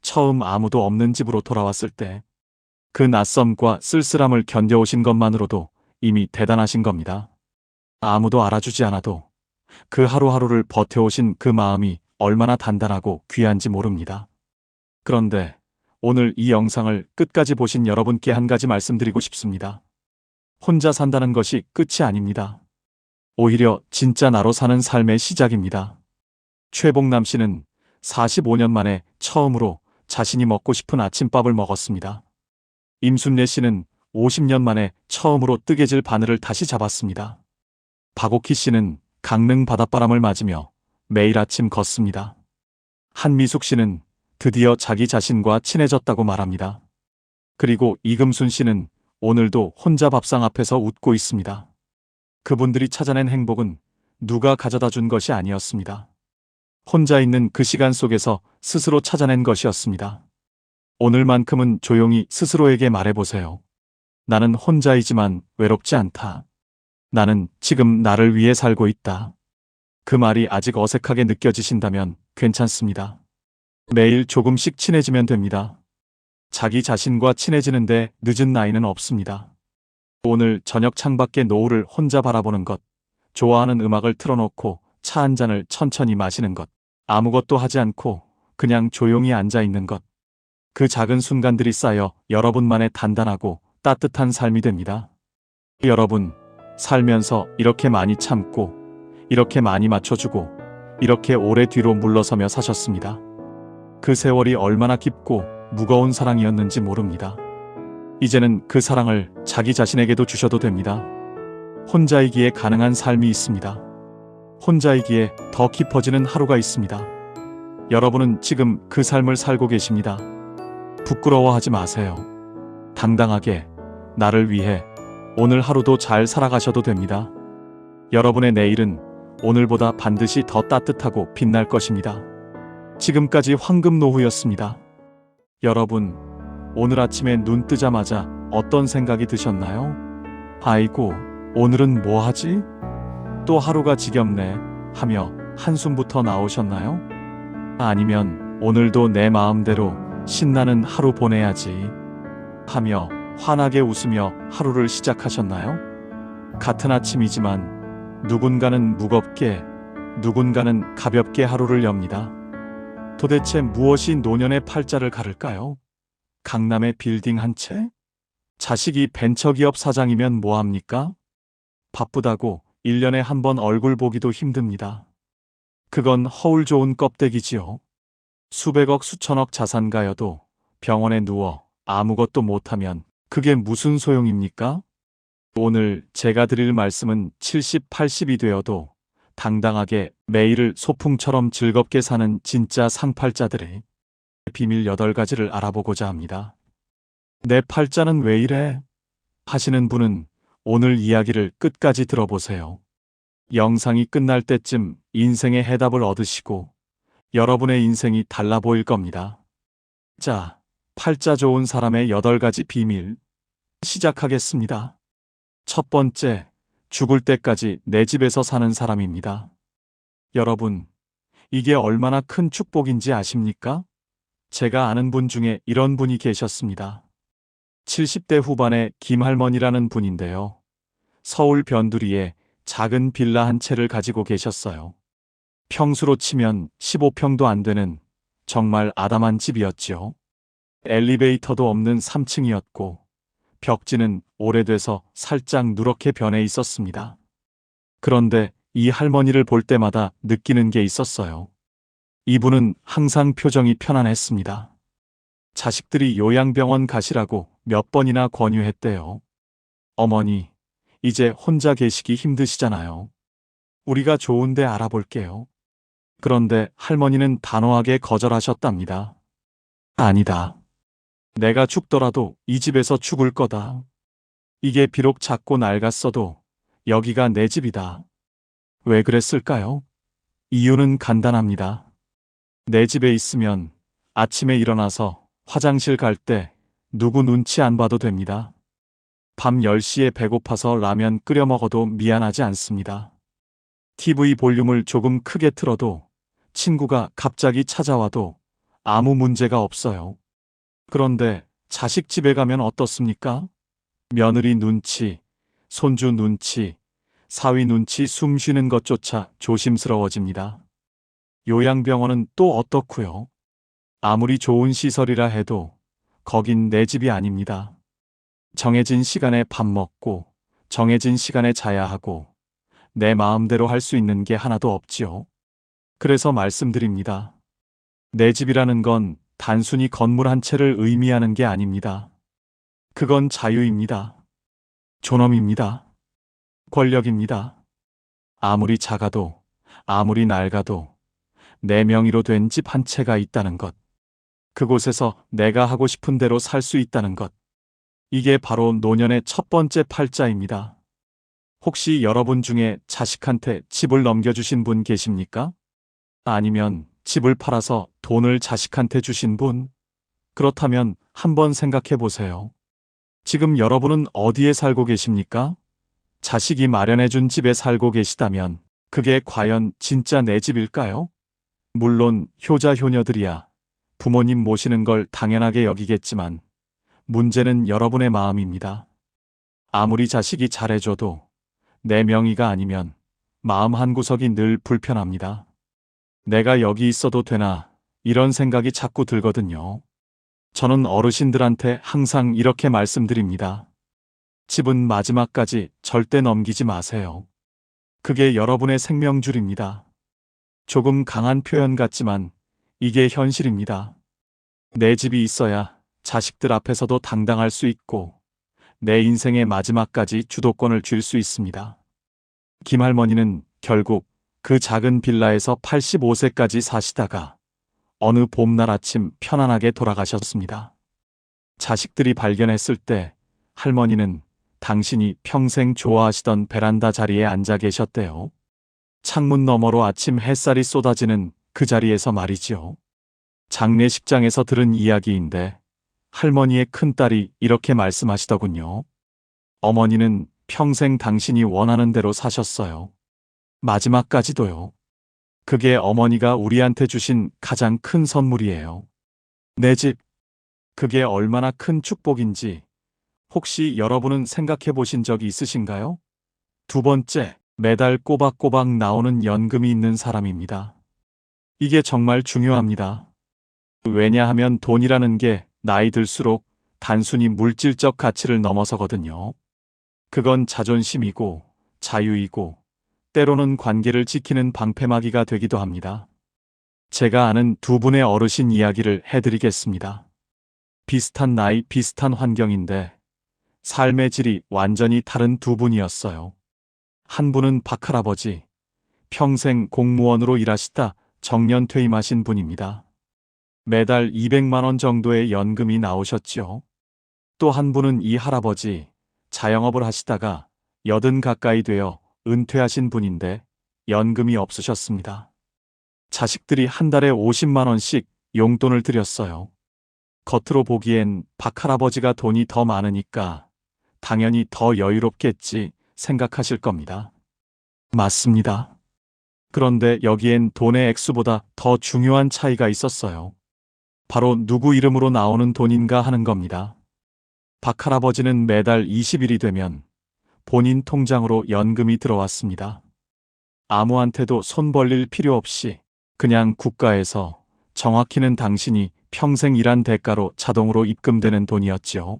처음 아무도 없는 집으로 돌아왔을 때, 그 낯섦과 쓸쓸함을 견뎌오신 것만으로도 이미 대단하신 겁니다. 아무도 알아주지 않아도 그 하루하루를 버텨오신 그 마음이 얼마나 단단하고 귀한지 모릅니다. 그런데 오늘 이 영상을 끝까지 보신 여러분께 한 가지 말씀드리고 싶습니다. 혼자 산다는 것이 끝이 아닙니다. 오히려 진짜 나로 사는 삶의 시작입니다. 최복남 씨는 45년 만에 처음으로 자신이 먹고 싶은 아침밥을 먹었습니다. 임순례 씨는 50년 만에 처음으로 뜨개질 바늘을 다시 잡았습니다. 박옥희 씨는 강릉 바닷바람을 맞으며 매일 아침 걷습니다. 한미숙 씨는 드디어 자기 자신과 친해졌다고 말합니다. 그리고 이금순 씨는 오늘도 혼자 밥상 앞에서 웃고 있습니다. 그분들이 찾아낸 행복은 누가 가져다 준 것이 아니었습니다. 혼자 있는 그 시간 속에서 스스로 찾아낸 것이었습니다. 오늘만큼은 조용히 스스로에게 말해보세요. 나는 혼자이지만 외롭지 않다. 나는 지금 나를 위해 살고 있다. 그 말이 아직 어색하게 느껴지신다면 괜찮습니다. 매일 조금씩 친해지면 됩니다. 자기 자신과 친해지는데 늦은 나이는 없습니다. 오늘 저녁 창밖의 노을을 혼자 바라보는 것, 좋아하는 음악을 틀어놓고 차 한 잔을 천천히 마시는 것, 아무것도 하지 않고 그냥 조용히 앉아 있는 것. 그 작은 순간들이 쌓여 여러분만의 단단하고 따뜻한 삶이 됩니다. 여러분, 살면서 이렇게 많이 참고, 이렇게 많이 맞춰주고, 이렇게 오래 뒤로 물러서며 사셨습니다. 그 세월이 얼마나 깊고 무거운 사랑이었는지 모릅니다. 이제는 그 사랑을 자기 자신에게도 주셔도 됩니다. 혼자이기에 가능한 삶이 있습니다. 혼자이기에 더 깊어지는 하루가 있습니다. 여러분은 지금 그 삶을 살고 계십니다. 부끄러워하지 마세요. 당당하게 나를 위해 오늘 하루도 잘 살아가셔도 됩니다. 여러분의 내일은 오늘보다 반드시 더 따뜻하고 빛날 것입니다. 지금까지 황금노후였습니다. 여러분, 오늘 아침에 눈 뜨자마자 어떤 생각이 드셨나요? 아이고, 오늘은 뭐 하지? 또 하루가 지겹네 하며 한숨부터 나오셨나요? 아니면 오늘도 내 마음대로 신나는 하루 보내야지 하며 환하게 웃으며 하루를 시작하셨나요? 같은 아침이지만 누군가는 무겁게, 누군가는 가볍게 하루를 엽니다. 도대체 무엇이 노년의 팔자를 가를까요? 강남의 빌딩 한 채? 자식이 벤처기업 사장이면 뭐합니까? 바쁘다고 1년에 한 번 얼굴 보기도 힘듭니다. 그건 허울 좋은 껍데기지요. 수백억 수천억 자산가여도 병원에 누워 아무것도 못하면 그게 무슨 소용입니까? 오늘 제가 드릴 말씀은 70, 80이 되어도 당당하게 매일을 소풍처럼 즐겁게 사는 진짜 상팔자들의 비밀 8가지를 알아보고자 합니다. 내 팔자는 왜 이래? 하시는 분은 오늘 이야기를 끝까지 들어보세요. 영상이 끝날 때쯤 인생의 해답을 얻으시고 여러분의 인생이 달라 보일 겁니다. 자, 팔자 좋은 사람의 8가지 비밀 시작하겠습니다. 첫 번째, 죽을 때까지 내 집에서 사는 사람입니다. 여러분, 이게 얼마나 큰 축복인지 아십니까? 제가 아는 분 중에 이런 분이 계셨습니다. 70대 후반의 김할머니라는 분인데요. 서울 변두리에 작은 빌라 한 채를 가지고 계셨어요. 평수로 치면 15평도 안 되는 정말 아담한 집이었죠. 엘리베이터도 없는 3층이었고 벽지는 오래돼서 살짝 누렇게 변해 있었습니다. 그런데 이 할머니를 볼 때마다 느끼는 게 있었어요. 이분은 항상 표정이 편안했습니다. 자식들이 요양병원 가시라고 몇 번이나 권유했대요. 어머니, 이제 혼자 계시기 힘드시잖아요. 우리가 좋은 데 알아볼게요. 그런데 할머니는 단호하게 거절하셨답니다. 아니다. 내가 죽더라도 이 집에서 죽을 거다. 이게 비록 작고 낡았어도 여기가 내 집이다. 왜 그랬을까요? 이유는 간단합니다. 내 집에 있으면 아침에 일어나서 화장실 갈 때 누구 눈치 안 봐도 됩니다. 밤 10시에 배고파서 라면 끓여 먹어도 미안하지 않습니다. TV 볼륨을 조금 크게 틀어도 친구가 갑자기 찾아와도 아무 문제가 없어요. 그런데 자식 집에 가면 어떻습니까? 며느리 눈치, 손주 눈치, 사위 눈치 숨 쉬는 것조차 조심스러워집니다. 요양병원은 또 어떻고요? 아무리 좋은 시설이라 해도 거긴 내 집이 아닙니다. 정해진 시간에 밥 먹고 정해진 시간에 자야 하고 내 마음대로 할 수 있는 게 하나도 없지요. 그래서 말씀드립니다. 내 집이라는 건 단순히 건물 한 채를 의미하는 게 아닙니다. 그건 자유입니다. 존엄입니다. 권력입니다. 아무리 작아도 아무리 낡아도 내 명의로 된 집 한 채가 있다는 것. 그곳에서 내가 하고 싶은 대로 살 수 있다는 것. 이게 바로 노년의 첫 번째 팔자입니다. 혹시 여러분 중에 자식한테 집을 넘겨주신 분 계십니까? 아니면 집을 팔아서 돈을 자식한테 주신 분? 그렇다면 한번 생각해 보세요. 지금 여러분은 어디에 살고 계십니까? 자식이 마련해준 집에 살고 계시다면 그게 과연 진짜 내 집일까요? 물론 효자 효녀들이야 부모님 모시는 걸 당연하게 여기겠지만 문제는 여러분의 마음입니다. 아무리 자식이 잘해줘도 내 명의가 아니면 마음 한구석이 늘 불편합니다. 내가 여기 있어도 되나 이런 생각이 자꾸 들거든요. 저는 어르신들한테 항상 이렇게 말씀드립니다. 집은 마지막까지 절대 넘기지 마세요. 그게 여러분의 생명줄입니다. 조금 강한 표현 같지만 이게 현실입니다. 내 집이 있어야 자식들 앞에서도 당당할 수 있고 내 인생의 마지막까지 주도권을 쥘 수 있습니다. 김할머니는 결국 그 작은 빌라에서 85세까지 사시다가 어느 봄날 아침 편안하게 돌아가셨습니다. 자식들이 발견했을 때 할머니는 당신이 평생 좋아하시던 베란다 자리에 앉아 계셨대요. 창문 너머로 아침 햇살이 쏟아지는 그 자리에서 말이지요. 장례식장에서 들은 이야기인데 할머니의 큰딸이 이렇게 말씀하시더군요. 어머니는 평생 당신이 원하는 대로 사셨어요. 마지막까지도요. 그게 어머니가 우리한테 주신 가장 큰 선물이에요. 내 집. 그게 얼마나 큰 축복인지 혹시 여러분은 생각해 보신 적이 있으신가요? 두 번째, 매달 꼬박꼬박 나오는 연금이 있는 사람입니다. 이게 정말 중요합니다. 왜냐하면 돈이라는 게 나이 들수록 단순히 물질적 가치를 넘어서거든요. 그건 자존심이고 자유이고 때로는 관계를 지키는 방패막이가 되기도 합니다. 제가 아는 두 분의 어르신 이야기를 해드리겠습니다. 비슷한 나이, 비슷한 환경인데 삶의 질이 완전히 다른 두 분이었어요. 한 분은 박할아버지, 평생 공무원으로 일하시다 정년 퇴임하신 분입니다. 매달 200만 원 정도의 연금이 나오셨지요. 또 한 분은 이 할아버지, 자영업을 하시다가 80 가까이 되어 은퇴하신 분인데 연금이 없으셨습니다. 자식들이 한 달에 50만 원씩 용돈을 드렸어요. 겉으로 보기엔 박할아버지가 돈이 더 많으니까 당연히 더 여유롭겠지 생각하실 겁니다. 맞습니다. 그런데 여기엔 돈의 액수보다 더 중요한 차이가 있었어요. 바로 누구 이름으로 나오는 돈인가 하는 겁니다. 박할아버지는 매달 20일이 되면 본인 통장으로 연금이 들어왔습니다. 아무한테도 손 벌릴 필요 없이 그냥 국가에서 정확히는 당신이 평생 일한 대가로 자동으로 입금되는 돈이었지요.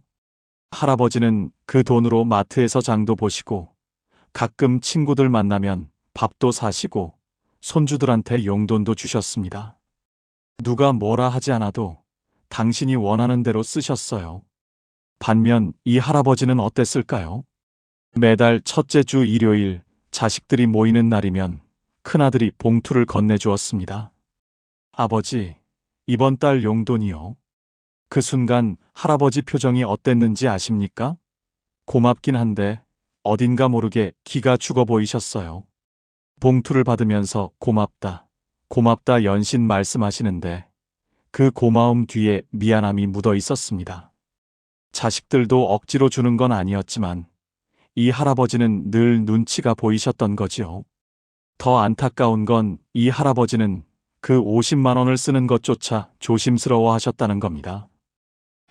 할아버지는 그 돈으로 마트에서 장도 보시고 가끔 친구들 만나면 밥도 사시고 손주들한테 용돈도 주셨습니다. 누가 뭐라 하지 않아도 당신이 원하는 대로 쓰셨어요. 반면 이 할아버지는 어땠을까요? 매달 첫째 주 일요일 자식들이 모이는 날이면 큰아들이 봉투를 건네주었습니다. 아버지, 이번 달 용돈이요. 그 순간 할아버지 표정이 어땠는지 아십니까? 고맙긴 한데 어딘가 모르게 기가 죽어 보이셨어요. 봉투를 받으면서 고맙다, 고맙다 연신 말씀하시는데 그 고마움 뒤에 미안함이 묻어 있었습니다. 자식들도 억지로 주는 건 아니었지만 이 할아버지는 늘 눈치가 보이셨던 거지요. 더 안타까운 건 이 할아버지는 그 50만 원을 쓰는 것조차 조심스러워 하셨다는 겁니다.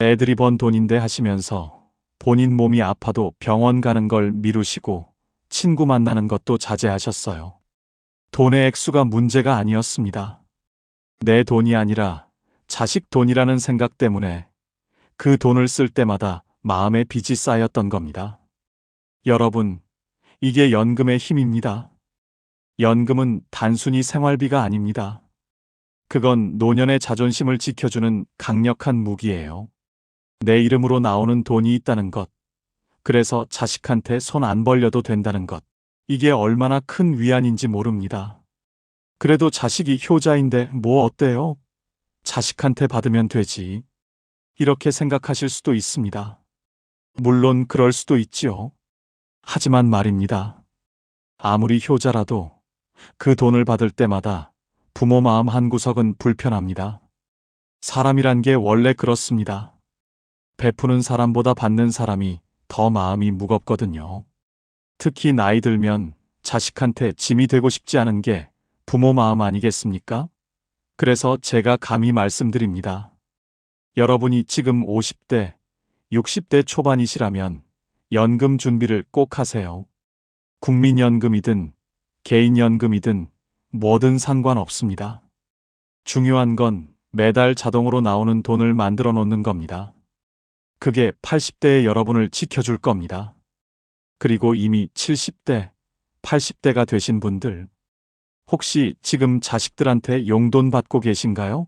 애들이 번 돈인데 하시면서 본인 몸이 아파도 병원 가는 걸 미루시고 친구 만나는 것도 자제하셨어요. 돈의 액수가 문제가 아니었습니다. 내 돈이 아니라 자식 돈이라는 생각 때문에 그 돈을 쓸 때마다 마음의 빚이 쌓였던 겁니다. 여러분, 이게 연금의 힘입니다. 연금은 단순히 생활비가 아닙니다. 그건 노년의 자존심을 지켜주는 강력한 무기예요. 내 이름으로 나오는 돈이 있다는 것, 그래서 자식한테 손 안 벌려도 된다는 것, 이게 얼마나 큰 위안인지 모릅니다. 그래도 자식이 효자인데 뭐 어때요? 자식한테 받으면 되지. 이렇게 생각하실 수도 있습니다. 물론 그럴 수도 있지요. 하지만 말입니다. 아무리 효자라도 그 돈을 받을 때마다 부모 마음 한구석은 불편합니다. 사람이란 게 원래 그렇습니다. 베푸는 사람보다 받는 사람이 더 마음이 무겁거든요. 특히 나이 들면 자식한테 짐이 되고 싶지 않은 게 부모 마음 아니겠습니까? 그래서 제가 감히 말씀드립니다. 여러분이 지금 50대, 60대 초반이시라면 연금 준비를 꼭 하세요. 국민연금이든 개인연금이든 뭐든 상관없습니다. 중요한 건 매달 자동으로 나오는 돈을 만들어 놓는 겁니다. 그게 80대의 여러분을 지켜줄 겁니다. 그리고 이미 70대, 80대가 되신 분들, 혹시 지금 자식들한테 용돈 받고 계신가요?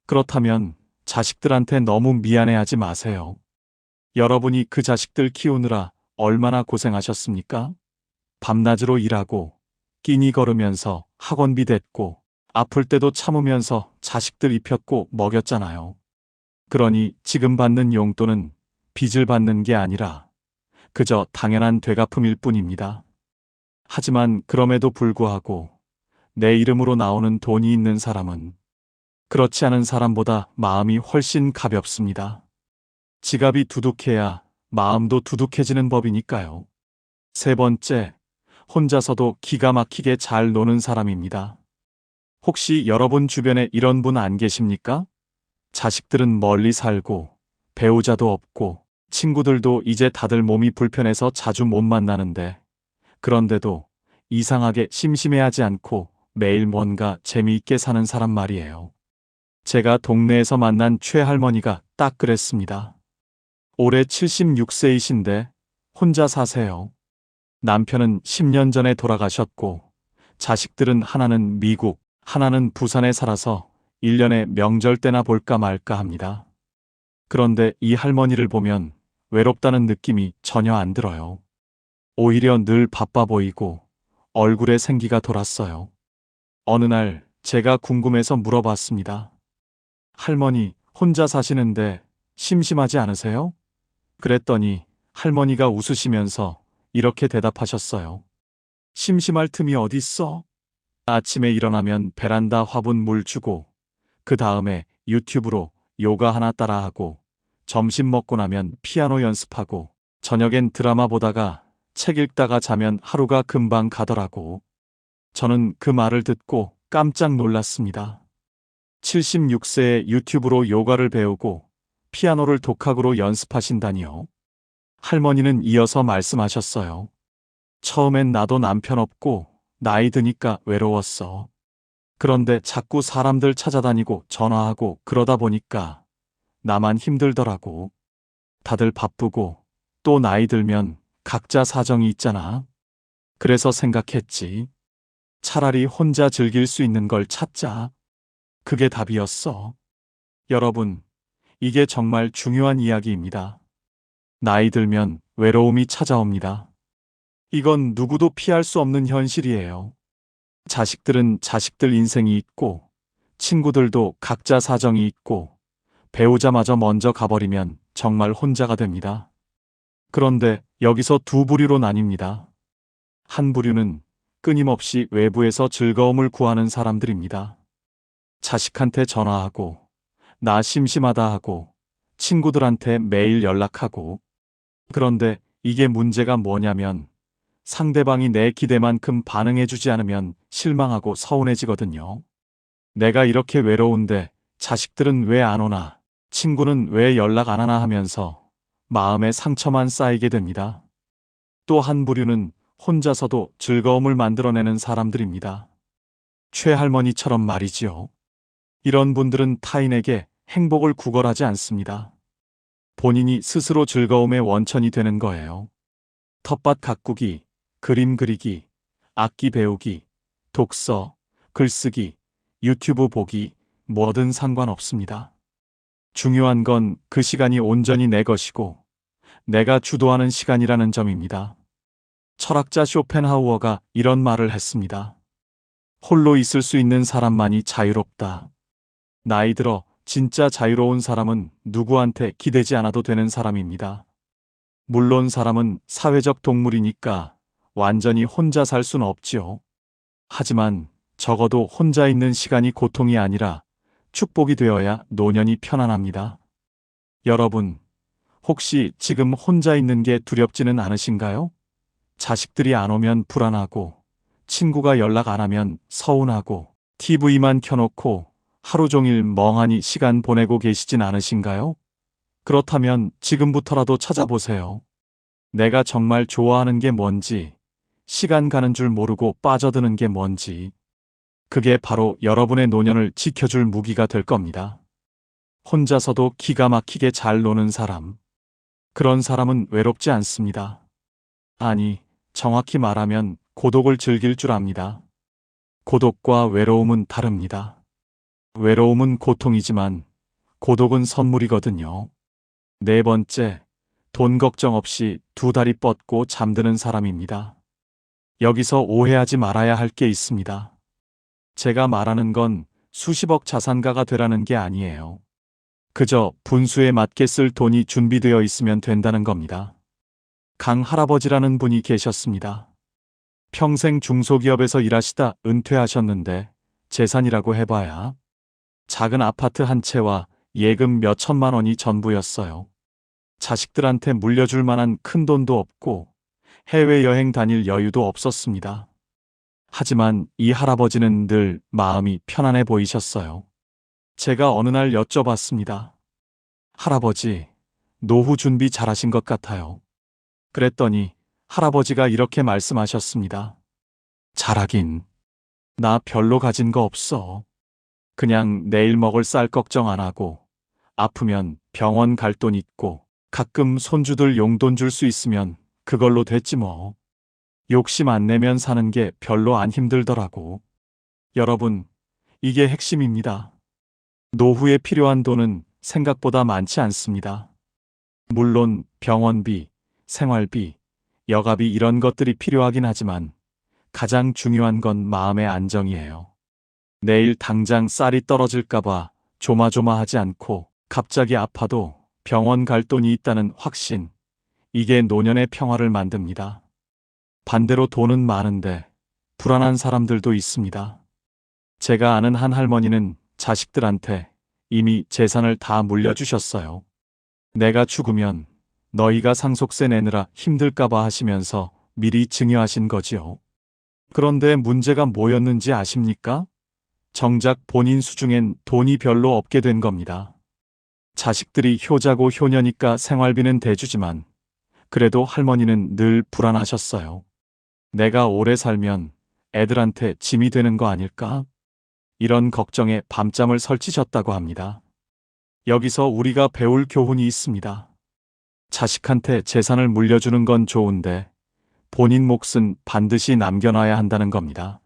그렇다면 자식들한테 너무 미안해하지 마세요. 여러분이 그 자식들 키우느라 얼마나 고생하셨습니까? 밤낮으로 일하고 끼니 걸으면서 학원비 댔고 아플 때도 참으면서 자식들 입혔고 먹였잖아요. 그러니 지금 받는 용돈은 빚을 받는 게 아니라 그저 당연한 되갚음일 뿐입니다. 하지만 그럼에도 불구하고 내 이름으로 나오는 돈이 있는 사람은 그렇지 않은 사람보다 마음이 훨씬 가볍습니다. 지갑이 두둑해야 마음도 두둑해지는 법이니까요. 세 번째, 혼자서도 기가 막히게 잘 노는 사람입니다. 혹시 여러분 주변에 이런 분 안 계십니까? 자식들은 멀리 살고 배우자도 없고 친구들도 이제 다들 몸이 불편해서 자주 못 만나는데 그런데도 이상하게 심심해하지 않고 매일 뭔가 재미있게 사는 사람 말이에요. 제가 동네에서 만난 최할머니가 딱 그랬습니다. 올해 76세이신데 혼자 사세요. 남편은 10년 전에 돌아가셨고 자식들은 하나는 미국, 하나는 부산에 살아서 1년에 명절 때나 볼까 말까 합니다. 그런데 이 할머니를 보면 외롭다는 느낌이 전혀 안 들어요. 오히려 늘 바빠 보이고 얼굴에 생기가 돌았어요. 어느 날 제가 궁금해서 물어봤습니다. 할머니, 혼자 사시는데 심심하지 않으세요? 그랬더니 할머니가 웃으시면서 이렇게 대답하셨어요. 심심할 틈이 어딨어? 아침에 일어나면 베란다 화분 물 주고 그 다음에 유튜브로 요가 하나 따라하고 점심 먹고 나면 피아노 연습하고 저녁엔 드라마 보다가 책 읽다가 자면 하루가 금방 가더라고. 저는 그 말을 듣고 깜짝 놀랐습니다. 76세에 유튜브로 요가를 배우고 피아노를 독학으로 연습하신다니요. 할머니는 이어서 말씀하셨어요. 처음엔 나도 남편 없고 나이 드니까 외로웠어. 그런데 자꾸 사람들 찾아다니고 전화하고 그러다 보니까 나만 힘들더라고. 다들 바쁘고 또 나이 들면 각자 사정이 있잖아. 그래서 생각했지. 차라리 혼자 즐길 수 있는 걸 찾자. 그게 답이었어. 여러분, 이게 정말 중요한 이야기입니다. 나이 들면 외로움이 찾아옵니다. 이건 누구도 피할 수 없는 현실이에요. 자식들은 자식들 인생이 있고, 친구들도 각자 사정이 있고, 배우자마저 먼저 가버리면 정말 혼자가 됩니다. 그런데 여기서 두 부류로 나뉩니다. 한 부류는 끊임없이 외부에서 즐거움을 구하는 사람들입니다. 자식한테 전화하고, 나 심심하다 하고 친구들한테 매일 연락하고. 그런데 이게 문제가 뭐냐면 상대방이 내 기대만큼 반응해주지 않으면 실망하고 서운해지거든요. 내가 이렇게 외로운데 자식들은 왜 안 오나, 친구는 왜 연락 안 하나 하면서 마음에 상처만 쌓이게 됩니다. 또 한 부류는 혼자서도 즐거움을 만들어내는 사람들입니다. 최할머니처럼 말이지요. 이런 분들은 타인에게 행복을 구걸하지 않습니다. 본인이 스스로 즐거움의 원천이 되는 거예요. 텃밭 가꾸기, 그림 그리기, 악기 배우기, 독서, 글쓰기, 유튜브 보기, 뭐든 상관없습니다. 중요한 건 그 시간이 온전히 내 것이고 내가 주도하는 시간이라는 점입니다. 철학자 쇼펜하우어가 이런 말을 했습니다. 홀로 있을 수 있는 사람만이 자유롭다. 나이 들어 진짜 자유로운 사람은 누구한테 기대지 않아도 되는 사람입니다. 물론 사람은 사회적 동물이니까 완전히 혼자 살 수는 없지요. 하지만 적어도 혼자 있는 시간이 고통이 아니라 축복이 되어야 노년이 편안합니다. 여러분, 혹시 지금 혼자 있는 게 두렵지는 않으신가요? 자식들이 안 오면 불안하고, 친구가 연락 안 하면 서운하고, TV만 켜놓고 하루 종일 멍하니 시간 보내고 계시진 않으신가요? 그렇다면 지금부터라도 찾아보세요. 내가 정말 좋아하는 게 뭔지, 시간 가는 줄 모르고 빠져드는 게 뭔지. 그게 바로 여러분의 노년을 지켜줄 무기가 될 겁니다. 혼자서도 기가 막히게 잘 노는 사람. 그런 사람은 외롭지 않습니다. 아니, 정확히 말하면 고독을 즐길 줄 압니다. 고독과 외로움은 다릅니다. 외로움은 고통이지만 고독은 선물이거든요. 네 번째, 돈 걱정 없이 두 다리 뻗고 잠드는 사람입니다. 여기서 오해하지 말아야 할 게 있습니다. 제가 말하는 건 수십억 자산가가 되라는 게 아니에요. 그저 분수에 맞게 쓸 돈이 준비되어 있으면 된다는 겁니다. 강 할아버지라는 분이 계셨습니다. 평생 중소기업에서 일하시다 은퇴하셨는데 재산이라고 해봐야 작은 아파트 한 채와 예금 몇 천만 원이 전부였어요. 자식들한테 물려줄 만한 큰 돈도 없고 해외여행 다닐 여유도 없었습니다. 하지만 이 할아버지는 늘 마음이 편안해 보이셨어요. 제가 어느 날 여쭤봤습니다. 할아버지, 노후 준비 잘하신 것 같아요. 그랬더니 할아버지가 이렇게 말씀하셨습니다. 잘하긴. 나 별로 가진 거 없어. 그냥 내일 먹을 쌀 걱정 안 하고 아프면 병원 갈 돈 있고 가끔 손주들 용돈 줄 수 있으면 그걸로 됐지 뭐. 욕심 안 내면 사는 게 별로 안 힘들더라고. 여러분, 이게 핵심입니다. 노후에 필요한 돈은 생각보다 많지 않습니다. 물론 병원비, 생활비, 여가비 이런 것들이 필요하긴 하지만 가장 중요한 건 마음의 안정이에요. 내일 당장 쌀이 떨어질까봐 조마조마하지 않고 갑자기 아파도 병원 갈 돈이 있다는 확신. 이게 노년의 평화를 만듭니다. 반대로 돈은 많은데 불안한 사람들도 있습니다. 제가 아는 한 할머니는 자식들한테 이미 재산을 다 물려주셨어요. 내가 죽으면 너희가 상속세 내느라 힘들까봐 하시면서 미리 증여하신 거지요. 그런데 문제가 뭐였는지 아십니까? 정작 본인 수중엔 돈이 별로 없게 된 겁니다. 자식들이 효자고 효녀니까 생활비는 대주지만 그래도 할머니는 늘 불안하셨어요. 내가 오래 살면 애들한테 짐이 되는 거 아닐까? 이런 걱정에 밤잠을 설치셨다고 합니다. 여기서 우리가 배울 교훈이 있습니다. 자식한테 재산을 물려주는 건 좋은데 본인 몫은 반드시 남겨놔야 한다는 겁니다.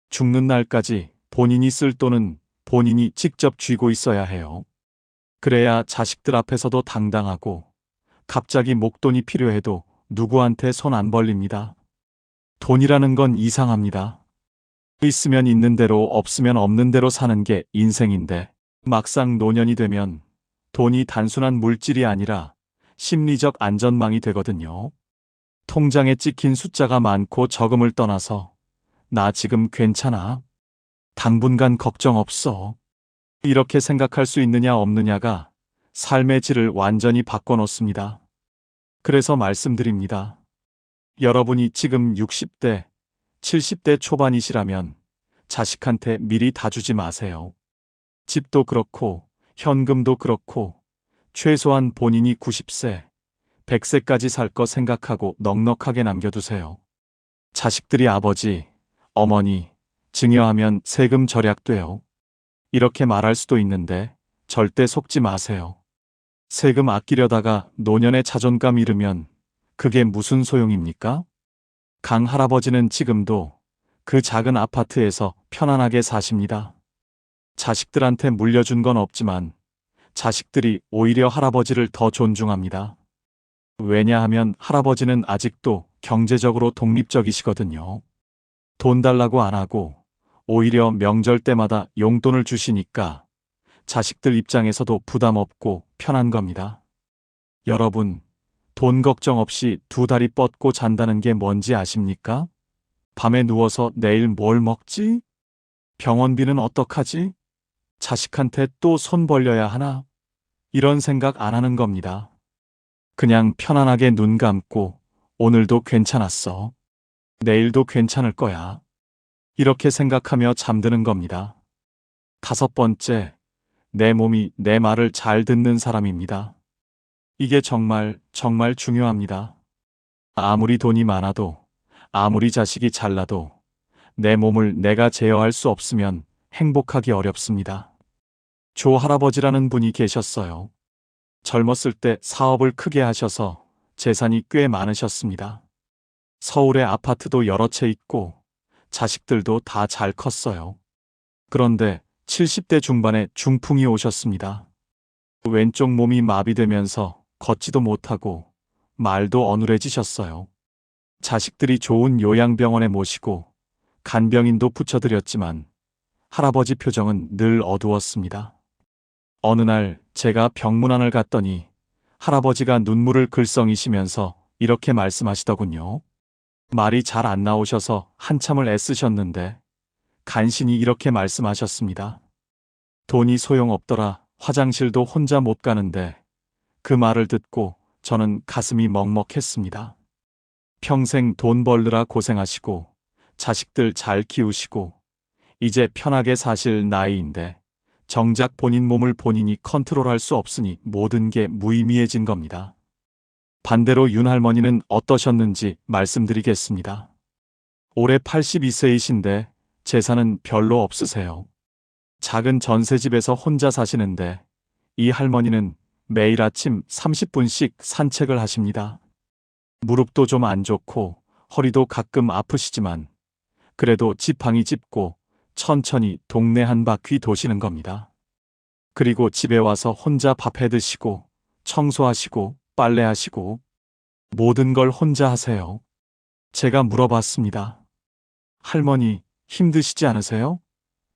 죽는 날까지 본인이 쓸 돈은 본인이 직접 쥐고 있어야 해요. 그래야 자식들 앞에서도 당당하고 갑자기 목돈이 필요해도 누구한테 손 안 벌립니다. 돈이라는 건 이상합니다. 있으면 있는 대로 없으면 없는 대로 사는 게 인생인데 막상 노년이 되면 돈이 단순한 물질이 아니라 심리적 안전망이 되거든요. 통장에 찍힌 숫자가 많고 적음을 떠나서 나 지금 괜찮아. 당분간 걱정 없어. 이렇게 생각할 수 있느냐 없느냐가 삶의 질을 완전히 바꿔놓습니다. 그래서 말씀드립니다. 여러분이 지금 60대, 70대 초반이시라면 자식한테 미리 다 주지 마세요. 집도 그렇고 현금도 그렇고 최소한 본인이 90세, 100세까지 살 거 생각하고 넉넉하게 남겨두세요. 자식들이 아버지, 어머니, 증여하면 세금 절약돼요. 이렇게 말할 수도 있는데 절대 속지 마세요. 세금 아끼려다가 노년의 자존감 잃으면 그게 무슨 소용입니까? 강 할아버지는 지금도 그 작은 아파트에서 편안하게 사십니다. 자식들한테 물려준 건 없지만 자식들이 오히려 할아버지를 더 존중합니다. 왜냐하면 할아버지는 아직도 경제적으로 독립적이시거든요. 돈 달라고 안 하고 오히려 명절 때마다 용돈을 주시니까 자식들 입장에서도 부담 없고 편한 겁니다. 여러분, 돈 걱정 없이 두 다리 뻗고 잔다는 게 뭔지 아십니까? 밤에 누워서 내일 뭘 먹지? 병원비는 어떡하지? 자식한테 또 손 벌려야 하나? 이런 생각 안 하는 겁니다. 그냥 편안하게 눈 감고 오늘도 괜찮았어. 내일도 괜찮을 거야. 이렇게 생각하며 잠드는 겁니다. 5번째, 내 몸이 내 말을 잘 듣는 사람입니다. 이게 정말 중요합니다. 아무리 돈이 많아도, 아무리 자식이 잘나도 내 몸을 내가 제어할 수 없으면 행복하기 어렵습니다. 조 할아버지라는 분이 계셨어요. 젊었을 때 사업을 크게 하셔서 재산이 꽤 많으셨습니다. 서울에 아파트도 여러 채 있고 자식들도 다 잘 컸어요. 그런데 70대 중반에 중풍이 오셨습니다. 왼쪽 몸이 마비되면서 걷지도 못하고 말도 어눌해지셨어요. 자식들이 좋은 요양병원에 모시고 간병인도 붙여드렸지만 할아버지 표정은 늘 어두웠습니다. 어느 날 제가 병문안을 갔더니 할아버지가 눈물을 글썽이시면서 이렇게 말씀하시더군요. 말이 잘 안 나오셔서 한참을 애쓰셨는데 간신히 이렇게 말씀하셨습니다. 돈이 소용없더라. 화장실도 혼자 못 가는데 그 말을 듣고 저는 가슴이 먹먹했습니다. 평생 돈 벌느라 고생하시고 자식들 잘 키우시고 이제 편하게 사실 나이인데 정작 본인 몸을 본인이 컨트롤할 수 없으니 모든 게 무의미해진 겁니다. 반대로 윤 할머니는 어떠셨는지 말씀드리겠습니다. 올해 82세이신데 재산은 별로 없으세요. 작은 전셋집에서 혼자 사시는데 이 할머니는 매일 아침 30분씩 산책을 하십니다. 무릎도 좀 안 좋고 허리도 가끔 아프시지만 그래도 지팡이 짚고 천천히 동네 한 바퀴 도시는 겁니다. 그리고 집에 와서 혼자 밥 해 드시고 청소하시고 빨래하시고 모든 걸 혼자 하세요. 제가 물어봤습니다. 할머니, 힘드시지 않으세요?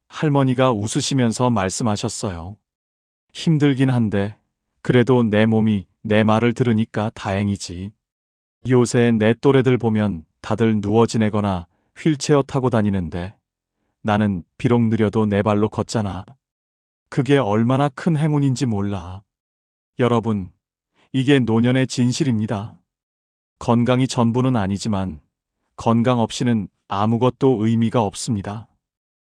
할머니가 웃으시면서 말씀하셨어요. 힘들긴 한데 그래도 내 몸이 내 말을 들으니까 다행이지. 요새 내 또래들 보면 다들 누워 지내거나 휠체어 타고 다니는데 나는 비록 느려도 내 발로 걷잖아. 그게 얼마나 큰 행운인지 몰라. 여러분, 이게 노년의 진실입니다. 건강이 전부는 아니지만 건강 없이는 아무것도 의미가 없습니다.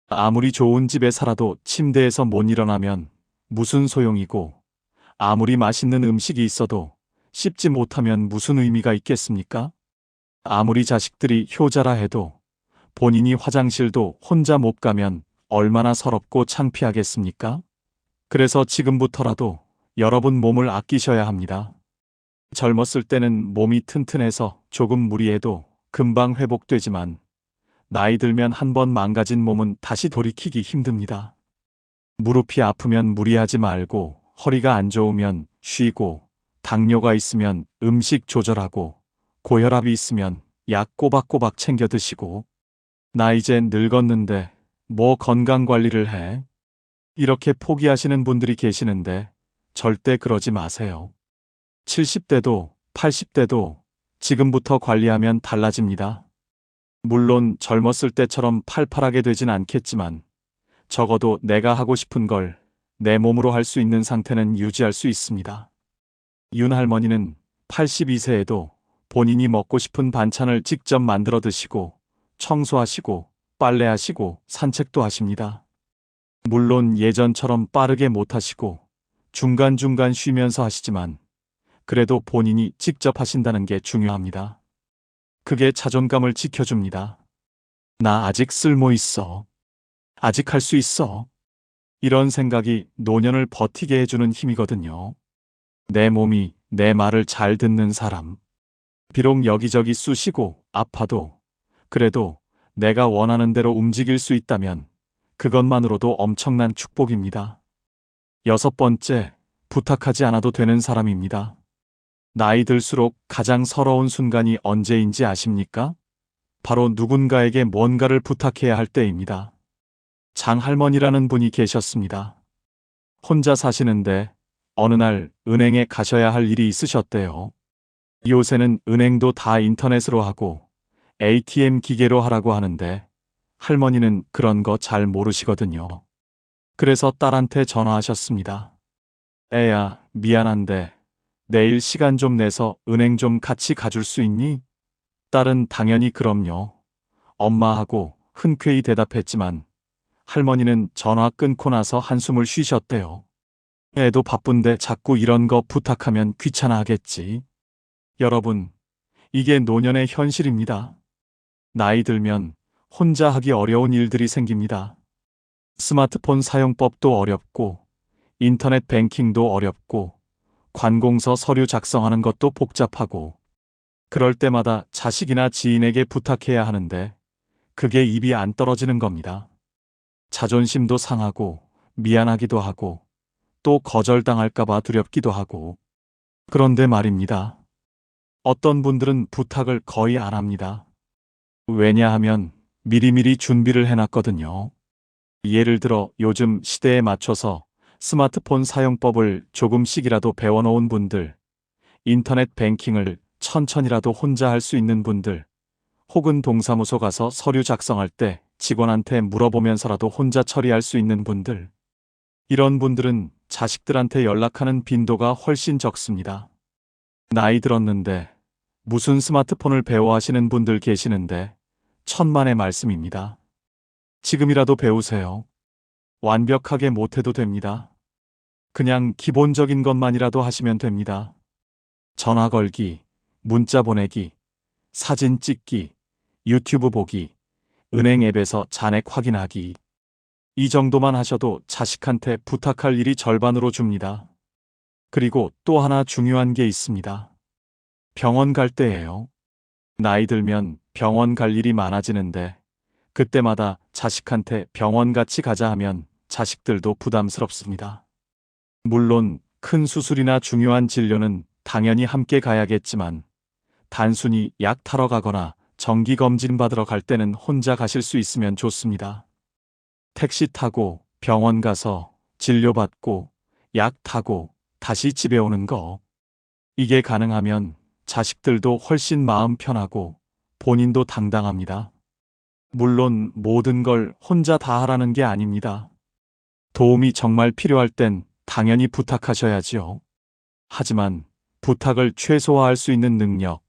아무리 좋은 집에 살아도 침대에서 못 일어나면 무슨 소용이고 아무리 맛있는 음식이 있어도 씹지 못하면 무슨 의미가 있겠습니까? 아무리 자식들이 효자라 해도 본인이 화장실도 혼자 못 가면 얼마나 서럽고 창피하겠습니까? 그래서 지금부터라도 여러분 몸을 아끼셔야 합니다. 젊었을 때는 몸이 튼튼해서 조금 무리해도 금방 회복되지만 나이 들면 한번 망가진 몸은 다시 돌이키기 힘듭니다. 무릎이 아프면 무리하지 말고 허리가 안 좋으면 쉬고 당뇨가 있으면 음식 조절하고 고혈압이 있으면 약 꼬박꼬박 챙겨 드시고 나 이제 늙었는데 뭐 건강관리를 해? 이렇게 포기하시는 분들이 계시는데 절대 그러지 마세요. 70대도 80대도 지금부터 관리하면 달라집니다. 물론 젊었을 때처럼 팔팔하게 되진 않겠지만 적어도 내가 하고 싶은 걸 내 몸으로 할 수 있는 상태는 유지할 수 있습니다. 윤 할머니는 82세에도 본인이 먹고 싶은 반찬을 직접 만들어 드시고 청소하시고 빨래하시고 산책도 하십니다. 물론 예전처럼 빠르게 못 하시고 중간중간 쉬면서 하시지만 그래도 본인이 직접 하신다는 게 중요합니다. 그게 자존감을 지켜줍니다. 나 아직 쓸모 있어. 아직 할 수 있어. 이런 생각이 노년을 버티게 해주는 힘이거든요. 내 몸이 내 말을 잘 듣는 사람. 비록 여기저기 쑤시고 아파도 그래도 내가 원하는 대로 움직일 수 있다면 그것만으로도 엄청난 축복입니다. 6번째, 부탁하지 않아도 되는 사람입니다. 나이 들수록 가장 서러운 순간이 언제인지 아십니까? 바로 누군가에게 뭔가를 부탁해야 할 때입니다. 장할머니라는 분이 계셨습니다. 혼자 사시는데 어느 날 은행에 가셔야 할 일이 있으셨대요. 요새는 은행도 다 인터넷으로 하고 ATM 기계로 하라고 하는데 할머니는 그런 거 잘 모르시거든요. 그래서 딸한테 전화하셨습니다. 애야, 미안한데 내일 시간 좀 내서 은행 좀 같이 가줄 수 있니? 딸은 당연히 그럼요. 엄마하고 흔쾌히 대답했지만 할머니는 전화 끊고 나서 한숨을 쉬셨대요. 애도 바쁜데 자꾸 이런 거 부탁하면 귀찮아 하겠지. 여러분, 이게 노년의 현실입니다. 나이 들면 혼자 하기 어려운 일들이 생깁니다. 스마트폰 사용법도 어렵고, 인터넷 뱅킹도 어렵고, 관공서 서류 작성하는 것도 복잡하고, 그럴 때마다 자식이나 지인에게 부탁해야 하는데, 그게 입이 안 떨어지는 겁니다. 자존심도 상하고, 미안하기도 하고, 또 거절당할까봐 두렵기도 하고. 그런데 말입니다. 어떤 분들은 부탁을 거의 안 합니다. 왜냐하면 미리미리 준비를 해놨거든요. 예를 들어 요즘 시대에 맞춰서 스마트폰 사용법을 조금씩이라도 배워놓은 분들, 인터넷 뱅킹을 천천히라도 혼자 할 수 있는 분들, 혹은 동사무소 가서 서류 작성할 때 직원한테 물어보면서라도 혼자 처리할 수 있는 분들, 이런 분들은 자식들한테 연락하는 빈도가 훨씬 적습니다. 나이 들었는데 무슨 스마트폰을 배워 하시는 분들 계시는데 천만의 말씀입니다. 지금이라도 배우세요. 완벽하게 못해도 됩니다. 그냥 기본적인 것만이라도 하시면 됩니다. 전화 걸기, 문자 보내기, 사진 찍기, 유튜브 보기, 은행 앱에서 잔액 확인하기. 이 정도만 하셔도 자식한테 부탁할 일이 절반으로 줍니다. 그리고 또 하나 중요한 게 있습니다. 병원 갈 때예요. 나이 들면 병원 갈 일이 많아지는데 그때마다 자식한테 병원 같이 가자 하면 자식들도 부담스럽습니다. 물론 큰 수술이나 중요한 진료는 당연히 함께 가야겠지만 단순히 약 타러 가거나 정기검진 받으러 갈 때는 혼자 가실 수 있으면 좋습니다. 택시 타고 병원 가서 진료받고 약 타고 다시 집에 오는 거. 이게 가능하면 자식들도 훨씬 마음 편하고 본인도 당당합니다. 물론 모든 걸 혼자 다 하라는 게 아닙니다. 도움이 정말 필요할 땐 당연히 부탁하셔야지요. 하지만 부탁을 최소화할 수 있는 능력,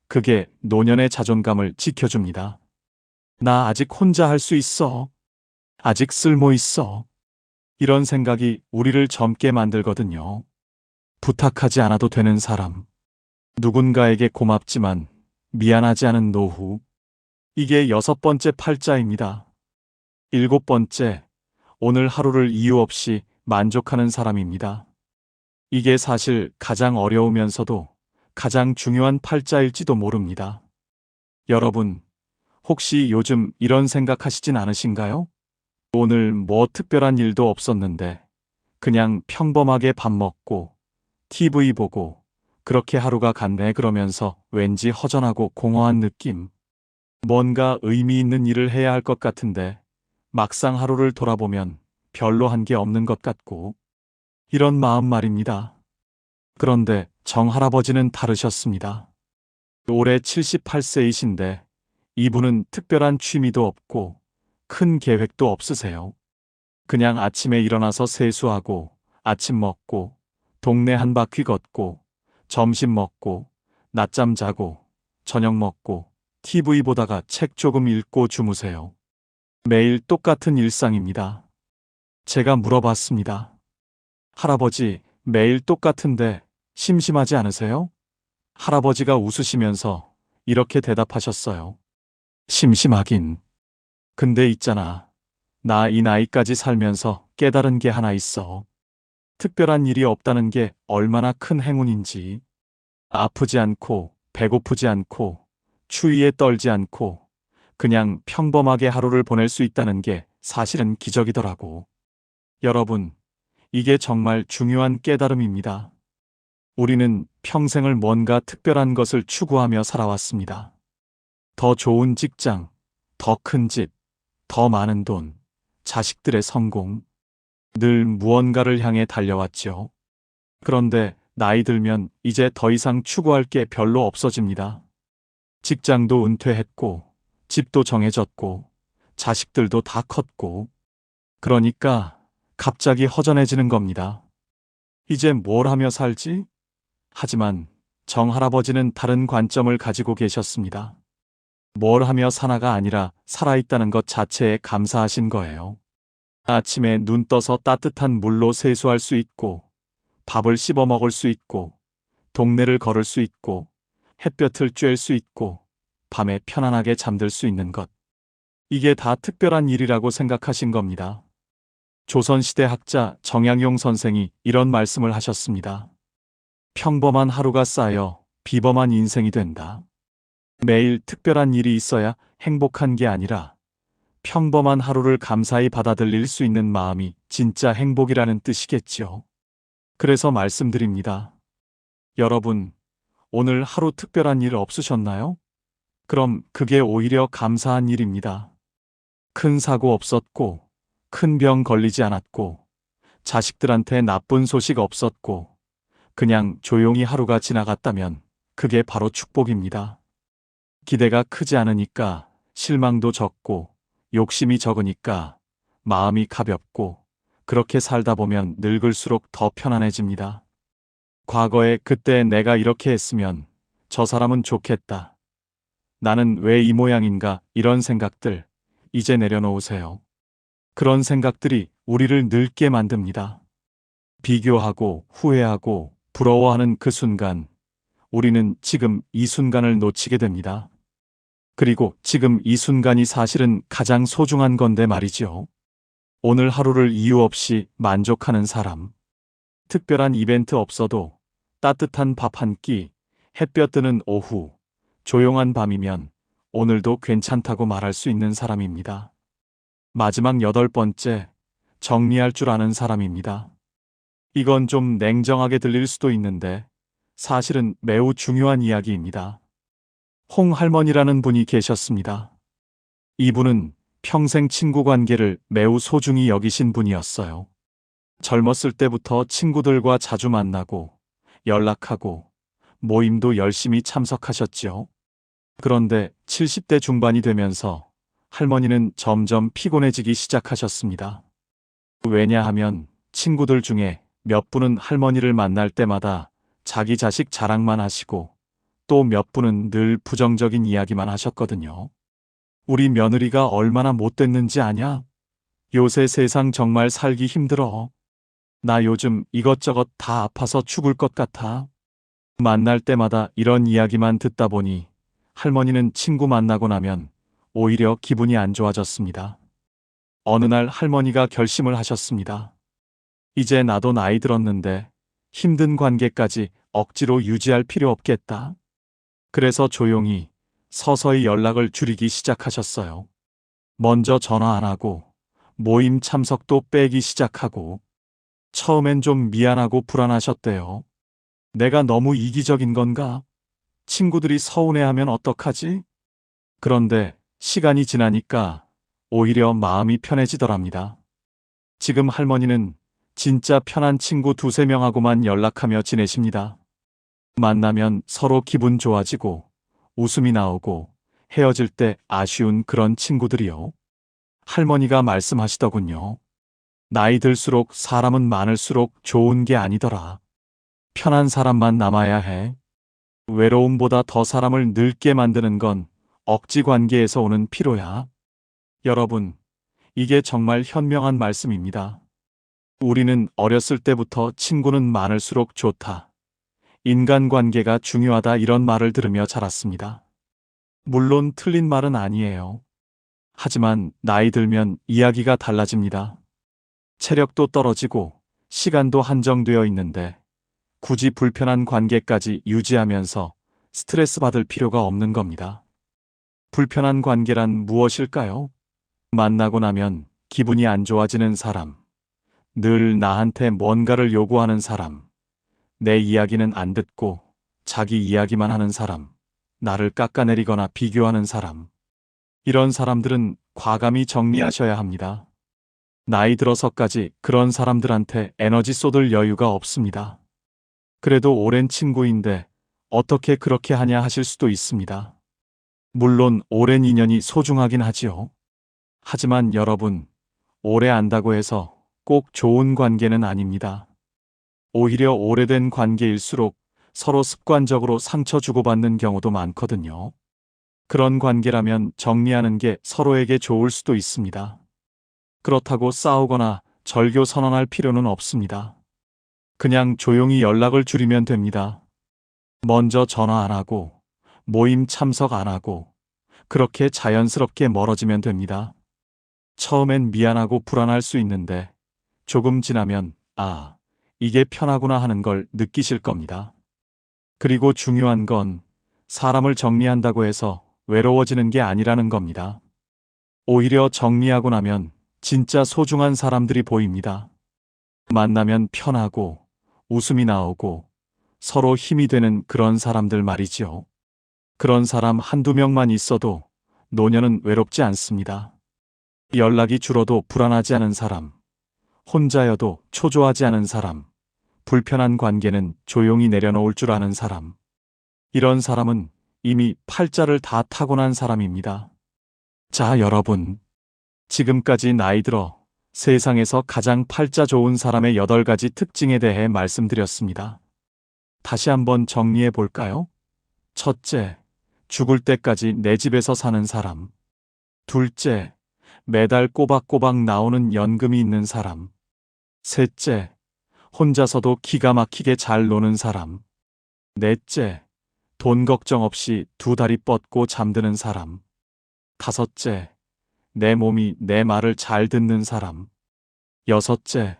그게 노년의 자존감을 지켜줍니다. 나 아직 혼자 할 수 있어. 아직 쓸모 있어. 이런 생각이 우리를 젊게 만들거든요. 부탁하지 않아도 되는 사람. 누군가에게 고맙지만 미안하지 않은 노후. 이게 6번째 팔자입니다. 7번째, 오늘 하루를 이유 없이 만족하는 사람입니다. 이게 사실 가장 어려우면서도 가장 중요한 팔자일지도 모릅니다. 여러분, 혹시 요즘 이런 생각하시진 않으신가요? 오늘 뭐 특별한 일도 없었는데 그냥 평범하게 밥 먹고 TV 보고 그렇게 하루가 갔네 그러면서 왠지 허전하고 공허한 느낌. 뭔가 의미 있는 일을 해야 할 것 같은데 막상 하루를 돌아보면 별로 한 게 없는 것 같고 이런 마음 말입니다. 그런데 정할아버지는 다르셨습니다. 올해 78세이신데 이분은 특별한 취미도 없고 큰 계획도 없으세요. 그냥 아침에 일어나서 세수하고, 아침 먹고, 동네 한 바퀴 걷고, 점심 먹고, 낮잠 자고, 저녁 먹고, TV 보다가 책 조금 읽고 주무세요. 매일 똑같은 일상입니다. 제가 물어봤습니다. 할아버지, 매일 똑같은데 심심하지 않으세요? 할아버지가 웃으시면서 이렇게 대답하셨어요. 심심하긴. 근데 있잖아. 나 이 나이까지 살면서 깨달은 게 하나 있어. 특별한 일이 없다는 게 얼마나 큰 행운인지. 아프지 않고, 배고프지 않고, 추위에 떨지 않고, 그냥 평범하게 하루를 보낼 수 있다는 게 사실은 기적이더라고. 여러분, 이게 정말 중요한 깨달음입니다. 우리는 평생을 뭔가 특별한 것을 추구하며 살아왔습니다. 더 좋은 직장, 더 큰 집, 더 많은 돈, 자식들의 성공. 늘 무언가를 향해 달려왔죠. 그런데 나이 들면 이제 더 이상 추구할 게 별로 없어집니다. 직장도 은퇴했고, 집도 정해졌고, 자식들도 다 컸고, 그러니까 갑자기 허전해지는 겁니다. 이제 뭘 하며 살지? 하지만 정할아버지는 다른 관점을 가지고 계셨습니다. 뭘 하며 사나가 아니라 살아있다는 것 자체에 감사하신 거예요. 아침에 눈 떠서 따뜻한 물로 세수할 수 있고, 밥을 씹어 먹을 수 있고, 동네를 걸을 수 있고, 햇볕을 쬐을 수 있고, 밤에 편안하게 잠들 수 있는 것. 이게 다 특별한 일이라고 생각하신 겁니다. 조선시대 학자 정양용 선생이 이런 말씀을 하셨습니다. 평범한 하루가 쌓여 비범한 인생이 된다. 매일 특별한 일이 있어야 행복한 게 아니라 평범한 하루를 감사히 받아들일 수 있는 마음이 진짜 행복이라는 뜻이겠지요. 그래서 말씀드립니다. 여러분, 오늘 하루 특별한 일 없으셨나요? 그럼 그게 오히려 감사한 일입니다. 큰 사고 없었고, 큰 병 걸리지 않았고, 자식들한테 나쁜 소식 없었고, 그냥 조용히 하루가 지나갔다면 그게 바로 축복입니다. 기대가 크지 않으니까 실망도 적고, 욕심이 적으니까 마음이 가볍고, 그렇게 살다 보면 늙을수록 더 편안해집니다. 과거에 그때 내가 이렇게 했으면 저 사람은 좋겠다. 나는 왜 이 모양인가 이런 생각들 이제 내려놓으세요. 그런 생각들이 우리를 늙게 만듭니다. 비교하고 후회하고 부러워하는 그 순간 우리는 지금 이 순간을 놓치게 됩니다. 그리고 지금 이 순간이 사실은 가장 소중한 건데 말이죠. 오늘 하루를 이유 없이 만족하는 사람. 특별한 이벤트 없어도 따뜻한 밥 한 끼, 햇볕 드는 오후, 조용한 밤이면 오늘도 괜찮다고 말할 수 있는 사람입니다. 마지막 8번째, 정리할 줄 아는 사람입니다. 이건 좀 냉정하게 들릴 수도 있는데 사실은 매우 중요한 이야기입니다. 홍할머니라는 분이 계셨습니다. 이분은 평생 친구 관계를 매우 소중히 여기신 분이었어요. 젊었을 때부터 친구들과 자주 만나고 연락하고 모임도 열심히 참석하셨죠. 그런데 70대 중반이 되면서 할머니는 점점 피곤해지기 시작하셨습니다. 왜냐하면 친구들 중에 몇 분은 할머니를 만날 때마다 자기 자식 자랑만 하시고 또 몇 분은 늘 부정적인 이야기만 하셨거든요. 우리 며느리가 얼마나 못됐는지 아냐? 요새 세상 정말 살기 힘들어. 나 요즘 이것저것 다 아파서 죽을 것 같아. 만날 때마다 이런 이야기만 듣다 보니 할머니는 친구 만나고 나면 오히려 기분이 안 좋아졌습니다. 어느 날 할머니가 결심을 하셨습니다. 이제 나도 나이 들었는데 힘든 관계까지 억지로 유지할 필요 없겠다. 그래서 조용히 서서히 연락을 줄이기 시작하셨어요. 먼저 전화 안 하고 모임 참석도 빼기 시작하고 처음엔 좀 미안하고 불안하셨대요. 내가 너무 이기적인 건가? 친구들이 서운해하면 어떡하지? 그런데 시간이 지나니까 오히려 마음이 편해지더랍니다. 지금 할머니는 진짜 편한 친구 2~3명하고만 연락하며 지내십니다. 만나면 서로 기분 좋아지고 웃음이 나오고 헤어질 때 아쉬운 그런 친구들이요. 할머니가 말씀하시더군요. 나이 들수록 사람은 많을수록 좋은 게 아니더라. 편한 사람만 남아야 해. 외로움보다 더 사람을 늙게 만드는 건 억지 관계에서 오는 피로야. 여러분, 이게 정말 현명한 말씀입니다. 우리는 어렸을 때부터 친구는 많을수록 좋다, 인간관계가 중요하다 이런 말을 들으며 자랐습니다. 물론 틀린 말은 아니에요. 하지만 나이 들면 이야기가 달라집니다. 체력도 떨어지고 시간도 한정되어 있는데 굳이 불편한 관계까지 유지하면서 스트레스 받을 필요가 없는 겁니다. 불편한 관계란 무엇일까요? 만나고 나면 기분이 안 좋아지는 사람, 늘 나한테 뭔가를 요구하는 사람, 내 이야기는 안 듣고 자기 이야기만 하는 사람, 나를 깎아내리거나 비교하는 사람. 이런 사람들은 과감히 정리하셔야 합니다. 나이 들어서까지 그런 사람들한테 에너지 쏟을 여유가 없습니다. 그래도 오랜 친구인데 어떻게 그렇게 하냐 하실 수도 있습니다. 물론 오랜 인연이 소중하긴 하지요. 하지만 여러분, 오래 안다고 해서 꼭 좋은 관계는 아닙니다. 오히려 오래된 관계일수록 서로 습관적으로 상처 주고받는 경우도 많거든요. 그런 관계라면 정리하는 게 서로에게 좋을 수도 있습니다. 그렇다고 싸우거나 절교 선언할 필요는 없습니다. 그냥 조용히 연락을 줄이면 됩니다. 먼저 전화 안 하고, 모임 참석 안 하고, 그렇게 자연스럽게 멀어지면 됩니다. 처음엔 미안하고 불안할 수 있는데, 조금 지나면, 아, 이게 편하구나 하는 걸 느끼실 겁니다. 그리고 중요한 건 사람을 정리한다고 해서 외로워지는 게 아니라는 겁니다. 오히려 정리하고 나면 진짜 소중한 사람들이 보입니다. 만나면 편하고 웃음이 나오고 서로 힘이 되는 그런 사람들 말이지요. 그런 사람 한두 명만 있어도 노년은 외롭지 않습니다. 연락이 줄어도 불안하지 않은 사람, 혼자여도 초조하지 않은 사람, 불편한 관계는 조용히 내려놓을 줄 아는 사람. 이런 사람은 이미 팔자를 다 타고난 사람입니다. 자, 여러분. 지금까지 나이 들어 세상에서 가장 팔자 좋은 사람의 8가지 특징에 대해 말씀드렸습니다. 다시 한번 정리해 볼까요? 첫째, 죽을 때까지 내 집에서 사는 사람. 둘째, 매달 꼬박꼬박 나오는 연금이 있는 사람. 셋째, 혼자서도 기가 막히게 잘 노는 사람. 넷째, 돈 걱정 없이 2다리 뻗고 잠드는 사람. 다섯째, 내 몸이 내 말을 잘 듣는 사람. 여섯째,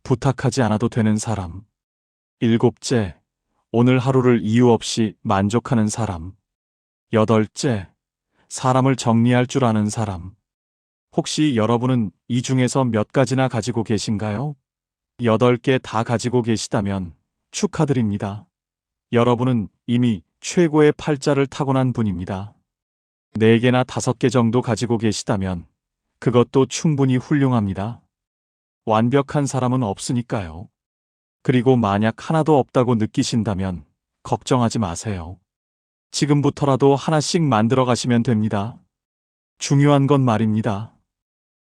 부탁하지 않아도 되는 사람. 일곱째, 오늘 하루를 이유 없이 만족하는 사람. 여덟째, 사람을 정리할 줄 아는 사람. 혹시 여러분은 이 중에서 몇 가지나 가지고 계신가요? 8개 다 가지고 계시다면 축하드립니다. 여러분은 이미 최고의 팔자를 타고난 분입니다. 4개나 5개 정도 가지고 계시다면 그것도 충분히 훌륭합니다. 완벽한 사람은 없으니까요. 그리고 만약 하나도 없다고 느끼신다면 걱정하지 마세요. 지금부터라도 하나씩 만들어 가시면 됩니다. 중요한 건 말입니다.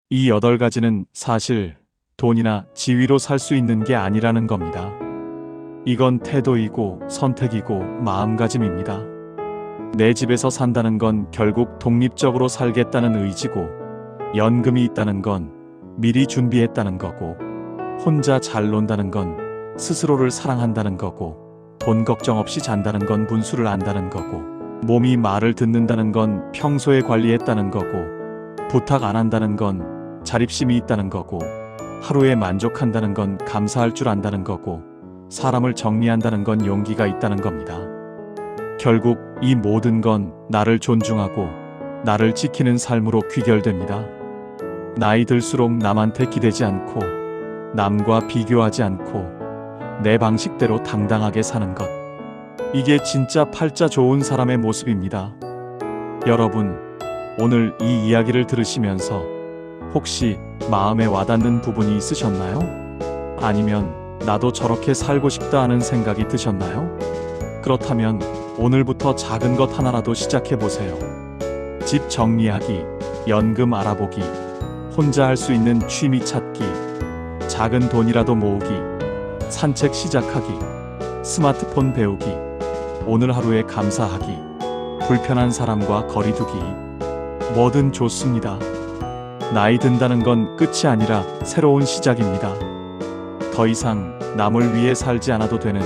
이 8가지는 사실 돈이나 지위로 살 수 있는 게 아니라는 겁니다. 이건 태도이고 선택이고 마음가짐입니다. 내 집에서 산다는 건 결국 독립적으로 살겠다는 의지고, 연금이 있다는 건 미리 준비했다는 거고, 혼자 잘 논다는 건 스스로를 사랑한다는 거고, 돈 걱정 없이 잔다는 건 분수를 안다는 거고, 몸이 말을 듣는다는 건 평소에 관리했다는 거고, 부탁 안 한다는 건 자립심이 있다는 거고, 하루에 만족한다는 건 감사할 줄 안다는 거고, 사람을 정리한다는 건 용기가 있다는 겁니다. 결국 이 모든 건 나를 존중하고 나를 지키는 삶으로 귀결됩니다. 나이 들수록 남한테 기대지 않고 남과 비교하지 않고 내 방식대로 당당하게 사는 것. 이게 진짜 팔자 좋은 사람의 모습입니다. 여러분, 오늘 이 이야기를 들으시면서 혹시 마음에 와닿는 부분이 있으셨나요? 아니면 나도 저렇게 살고 싶다 하는 생각이 드셨나요? 그렇다면 오늘부터 작은 것 하나라도 시작해 보세요. 집 정리하기, 연금 알아보기, 혼자 할 수 있는 취미 찾기, 작은 돈이라도 모으기, 산책 시작하기, 스마트폰 배우기, 오늘 하루에 감사하기, 불편한 사람과 거리 두기, 뭐든 좋습니다. 나이 든다는 건 끝이 아니라 새로운 시작입니다. 더 이상 남을 위해 살지 않아도 되는,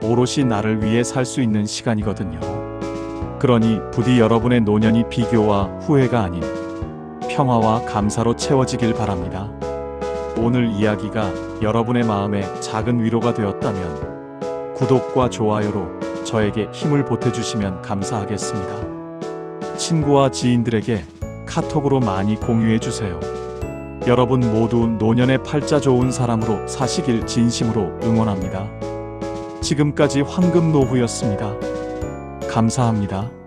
오롯이 나를 위해 살 수 있는 시간이거든요. 그러니 부디 여러분의 노년이 비교와 후회가 아닌 평화와 감사로 채워지길 바랍니다. 오늘 이야기가 여러분의 마음에 작은 위로가 되었다면 구독과 좋아요로 저에게 힘을 보태주시면 감사하겠습니다. 친구와 지인들에게 카톡으로 많이 공유해주세요. 여러분 모두 노년의 팔자 좋은 사람으로 사시길 진심으로 응원합니다. 지금까지 황금노후였습니다. 감사합니다.